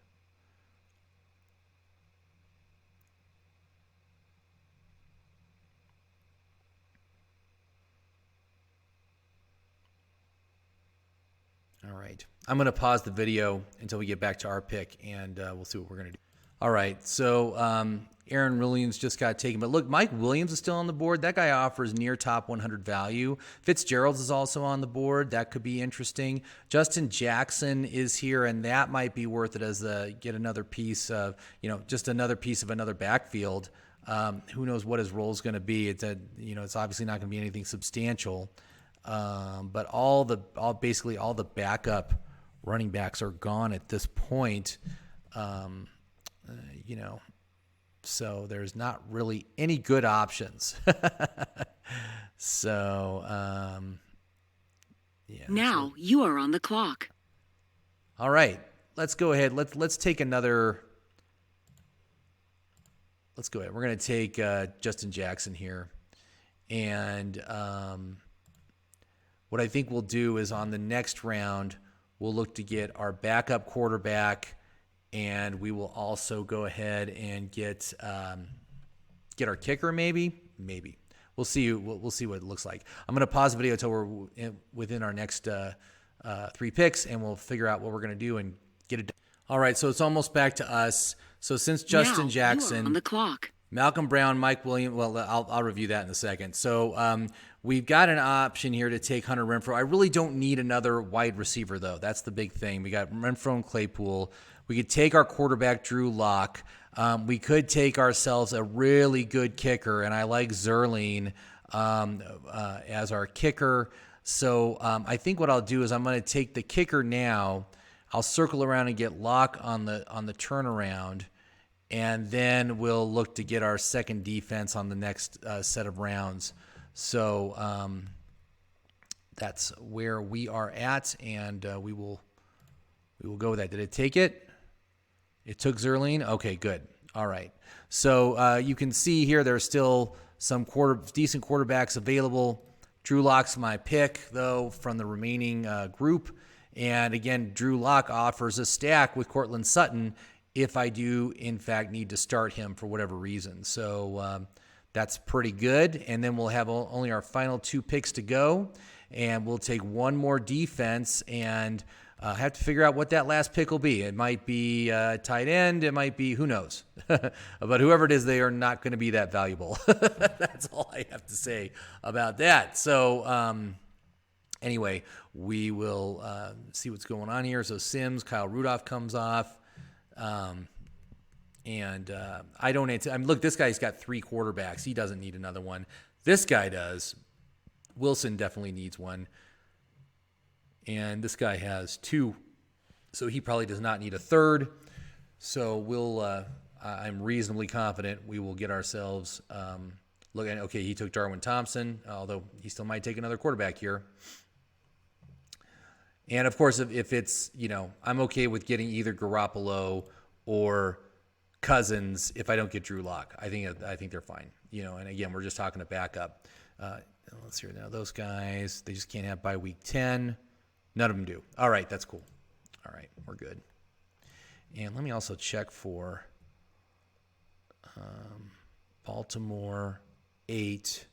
All right. I'm going to pause the video until we get back to our pick, and we'll see what we're going to do. All right. So Aaron Williams just got taken. But look, Mike Williams is still on the board. That guy offers near top 100 value. Fitzgerald is also on the board. That could be interesting. Justin Jackson is here, and that might be worth it as get another piece of, just another piece of another backfield. Who knows what his role is going to be. It's obviously not going to be anything substantial. But basically all the backup running backs are gone at this point. So there's not really any good options. Now you are on the clock. All right, let's go ahead. Let's take another. Let's go ahead. We're going to take Justin Jackson here, and what I think we'll do is on the next round, we'll look to get our backup quarterback, and we will also go ahead and get our kicker. Maybe we'll see. We'll see what it looks like. I'm going to pause the video until we're within our next 3 picks, and we'll figure out what we're going to do and get it done. All right, so it's almost back to us. So since Justin Jackson, you are on the clock. Malcolm Brown, Mike Williams. Well, I'll review that in a second. So we've got an option here to take Hunter Renfrow. I really don't need another wide receiver, though. That's the big thing. We got Renfrow and Claypool. We could take our quarterback, Drew Lock. We could take ourselves a really good kicker, and I like Zerline as our kicker. So I think what I'll do is I'm going to take the kicker now. I'll circle around and get Lock on the turnaround. And then we'll look to get our second defense on the next set of rounds. So that's where we are at, and we will go with that. Did it take it? It took Zerline? Okay, good. All right. So you can see here there's still some decent quarterbacks available. Drew Lock's my pick, though, from the remaining group. And again, Drew Lock offers a stack with Cortland Sutton if I do, in fact, need to start him for whatever reason. So that's pretty good. And then we'll have only our final 2 picks to go. And we'll take one more defense and have to figure out what that last pick will be. It might be tight end. It might be, who knows. But whoever it is, they are not going to be that valuable. That's all I have to say about that. So anyway, we will see what's going on here. So Sims, Kyle Rudolph comes off. I don't look, this guy's got 3 quarterbacks. He doesn't need another one. This guy does. Wilson definitely needs one. And this guy has 2. So he probably does not need a third. So I'm reasonably confident we will get ourselves, okay, he took Darwin Thompson, although he still might take another quarterback here. And of course, if it's, I'm okay with getting either Garoppolo or Cousins if I don't get Drew Lock. I think they're fine. And again, we're just talking to backup. Let's see now. Those guys, they just can't have by week 10. None of them do. All right, that's cool. All right, we're good. And let me also check for Baltimore 8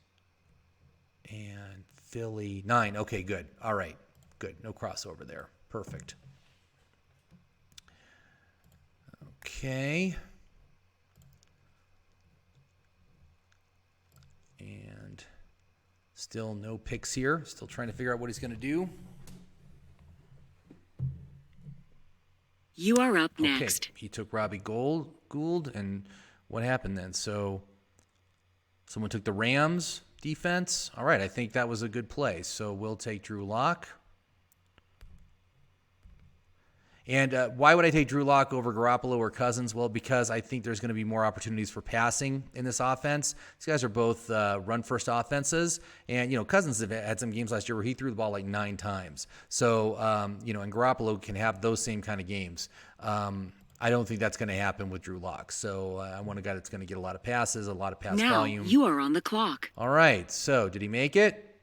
and Philly 9. Okay, good. All right. Good. No crossover there. Perfect. Okay. And still no picks here. Still trying to figure out what he's going to do. You are up Okay. next. He took Robbie Gould, and what happened then? So someone took the Rams defense. All right, I think that was a good play. So we'll take Drew Lock. And why would I take Drew Lock over Garoppolo or Cousins? Well, because I think there's going to be more opportunities for passing in this offense. These guys are both run-first offenses. And, Cousins had some games last year where he threw the ball like 9 times. So, and Garoppolo can have those same kind of games. I don't think that's going to happen with Drew Lock. So I want a guy that's going to get a lot of passes, a lot of pass volume. Now you are on the clock. All right. So did he make it?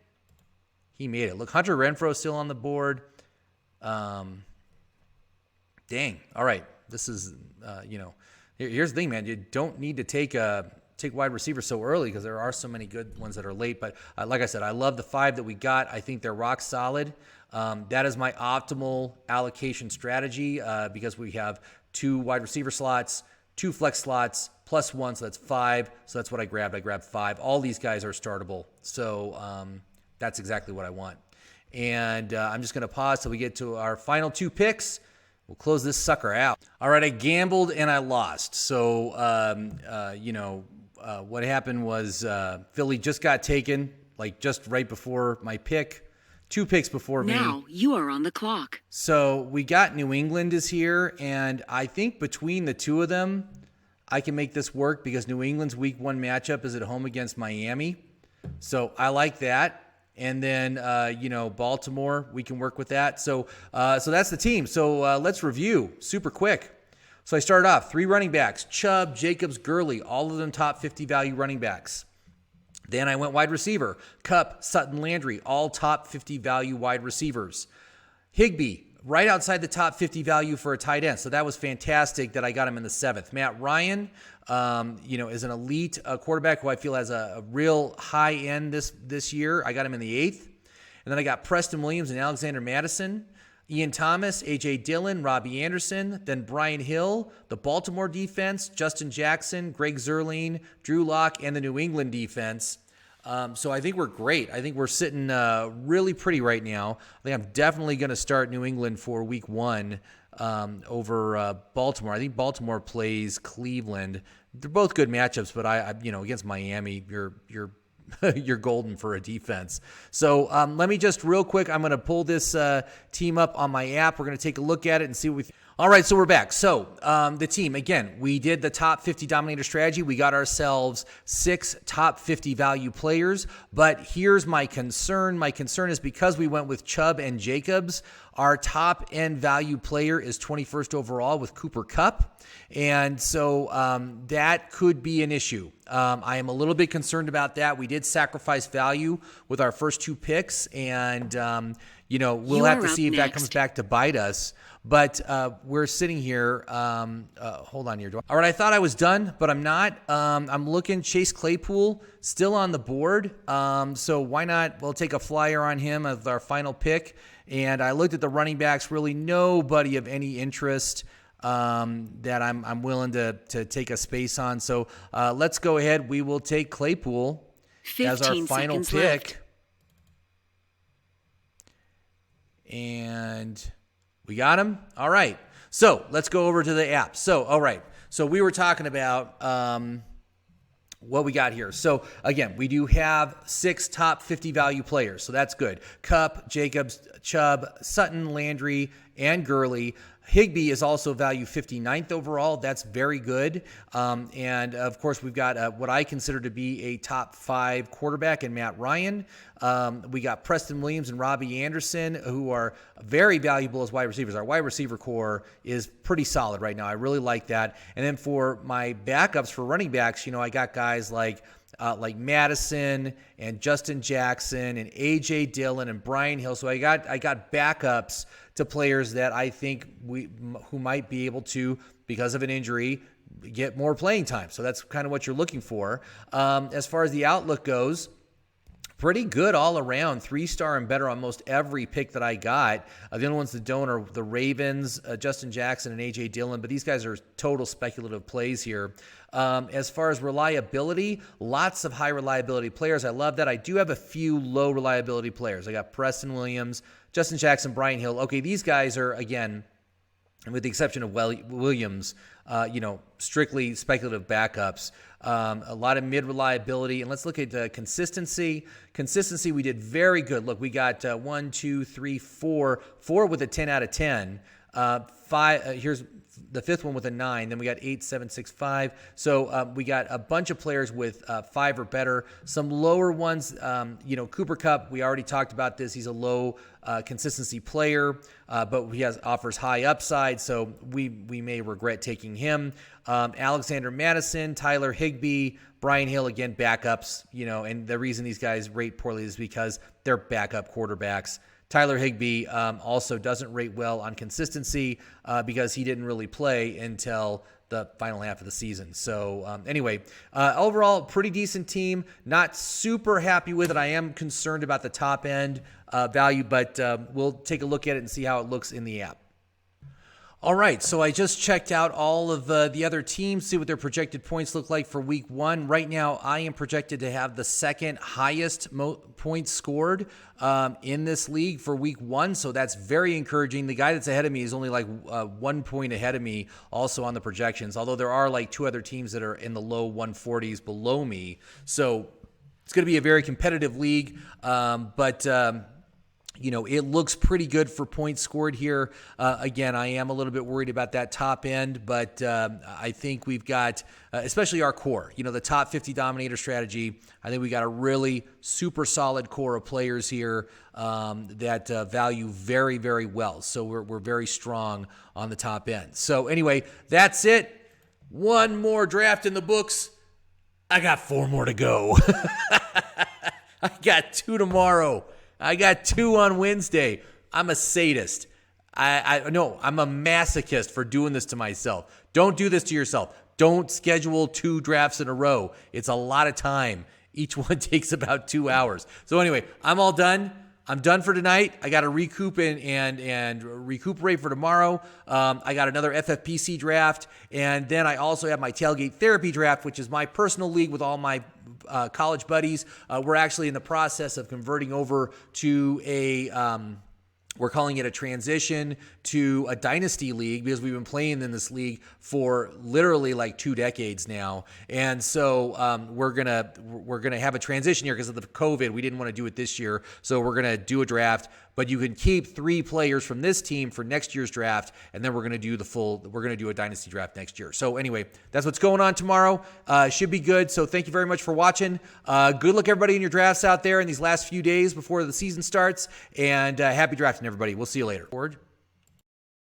He made it. Look, Hunter Renfrow still on the board. Dang. All right. This is, here's the thing, man. You don't need to take wide receiver so early because there are so many good ones that are late. But like I said, I love the 5 that we got. I think they're rock solid. That is my optimal allocation strategy because we have 2 wide receiver slots, 2 flex slots, plus 1, so that's 5. So that's what I grabbed. I grabbed 5. All these guys are startable. So that's exactly what I want. And I'm just going to pause till we get to our final 2 picks. We'll close this sucker out. All right, I gambled and I lost. So, what happened was Philly just got taken, like just right before my pick. 2 picks before me. Now you are on the clock. So we got New England is here, and I think between the 2 of them, I can make this work because New England's week 1 matchup is at home against Miami. So I like that. And then, Baltimore, we can work with that. So that's the team. So let's review super quick. So I started off 3 running backs, Chubb, Jacobs, Gurley, all of them top 50 value running backs. Then I went wide receiver, Kupp, Sutton, Landry, all top 50 value wide receivers. Higbee, right outside the top 50 value for a tight end. So that was fantastic that I got him in the 7th. Matt Ryan, is an elite quarterback who I feel has a real high end this year. I got him in the 8th. And then I got Preston Williams and Alexander Mattison, Ian Thomas, A.J. Dillon, Robbie Anderson, then Brian Hill, the Baltimore defense, Justin Jackson, Greg Zuerlein, Drew Lock, and the New England defense. So I think we're great. I think we're sitting really pretty right now. I think I'm definitely going to start New England for week 1 over Baltimore. I think Baltimore plays Cleveland. They're both good matchups, but I against Miami, you're golden for a defense. So let me just real quick, I'm going to pull this team up on my app. We're going to take a look at it and see what we All right, so we're back. So the team, again, we did the top 50 Dominator Strategy. We got ourselves 6 top 50 value players, but here's my concern. My concern is because we went with Chubb and Jacobs, our top end value player is 21st overall with Cooper Kupp, and so that could be an issue. I am a little bit concerned about that. We did sacrifice value with our first 2 picks, and we'll have to see if that comes back to bite us. But we're sitting here. Hold on here. All right, I thought I was done, but I'm not. I'm looking. Chase Claypool still on the board. So why not? We'll take a flyer on him as our final pick. And I looked at the running backs. Really, nobody of any interest that I'm willing to take a space on. So let's go ahead. We will take Claypool as our final pick. Left. And we got him. All right. So let's go over to the app. So, all right. So we were talking about what we got here. So again, we do have 6 top 50 value players. So that's good. Kupp, Jacobs, Chubb, Sutton, Landry, and Gurley. Higbee is also value 59th overall. That's very good. And of course, we've got what I consider to be a top 5 quarterback in Matt Ryan. We got Preston Williams and Robbie Anderson, who are very valuable as wide receivers. Our wide receiver core is pretty solid right now. I really like that. And then for my backups for running backs, I got guys like Madison and Justin Jackson and A.J. Dillon and Brian Hill. So I got backups to players that I think who might be able to, because of an injury, get more playing time. So that's kind of what you're looking for. As far as the outlook goes, pretty good all around, 3-star and better on most every pick that I got. The only ones that don't are the Ravens, Justin Jackson and A.J. Dillon, but these guys are total speculative plays here. As far as reliability, lots of high reliability players. I love that. I do have a few low reliability players. I got Preston Williams, Justin Jackson, Brian Hill. Okay, these guys are, again, with the exception of Williams, strictly speculative backups. A lot of mid-reliability. And let's look at consistency. Consistency, we did very good. Look, we got 1, 2, 3, 4 with a 10 out of 10. Here's the fifth one with a 9. Then we got 8, 7, 6, 5. So we got a bunch of players with 5 or better. Some lower ones, Cooper Kupp, we already talked about this. He's a low consistency player, but he offers high upside, so we may regret taking him. Alexander Madison, Tyler Higbee, Brian Hill, again, backups, and the reason these guys rate poorly is because they're backup quarterbacks. Tyler Higbee also doesn't rate well on consistency because he didn't really play until the final half of the season. So anyway, overall, pretty decent team. Not super happy with it. I am concerned about the top end value, but we'll take a look at it and see how it looks in the app. All right, so I just checked out all of the other teams, see what their projected points look like for week 1. Right now, I am projected to have the second highest points scored in this league for week 1, so that's very encouraging. The guy that's ahead of me is only like 1 point ahead of me also on the projections, although there are like 2 other teams that are in the low 140s below me. So it's going to be a very competitive league, but it looks pretty good for points scored here. Again, I am a little bit worried about that top end, but I think we've got, especially our core, the top 50 Dominator Strategy. I think we got a really super solid core of players here that value very, very well. So we're very strong on the top end. So anyway, that's it. One more draft in the books. I got 4 more to go. I got 2 tomorrow. I got 2 on Wednesday. I'm a sadist. No, I'm a masochist for doing this to myself. Don't do this to yourself. Don't schedule 2 drafts in a row. It's a lot of time. Each one takes about 2 hours. So anyway, I'm all done. I'm done for tonight. I got to recoup and recuperate for tomorrow. I got another FFPC draft, and then I also have my Tailgate Therapy draft, which is my personal league with all my college buddies. We're actually in the process of converting over to we're calling it a transition to a dynasty league because we've been playing in this league for literally like 2 decades now. And so we're gonna have a transition here because of the COVID. We didn't want to do it this year. So we're going to do a draft, but you can keep 3 players from this team for next year's draft. And then we're going to do a dynasty draft next year. So anyway, that's what's going on tomorrow. Should be good. So thank you very much for watching. Good luck everybody in your drafts out there in these last few days before the season starts, and happy drafting everybody. We'll see you later.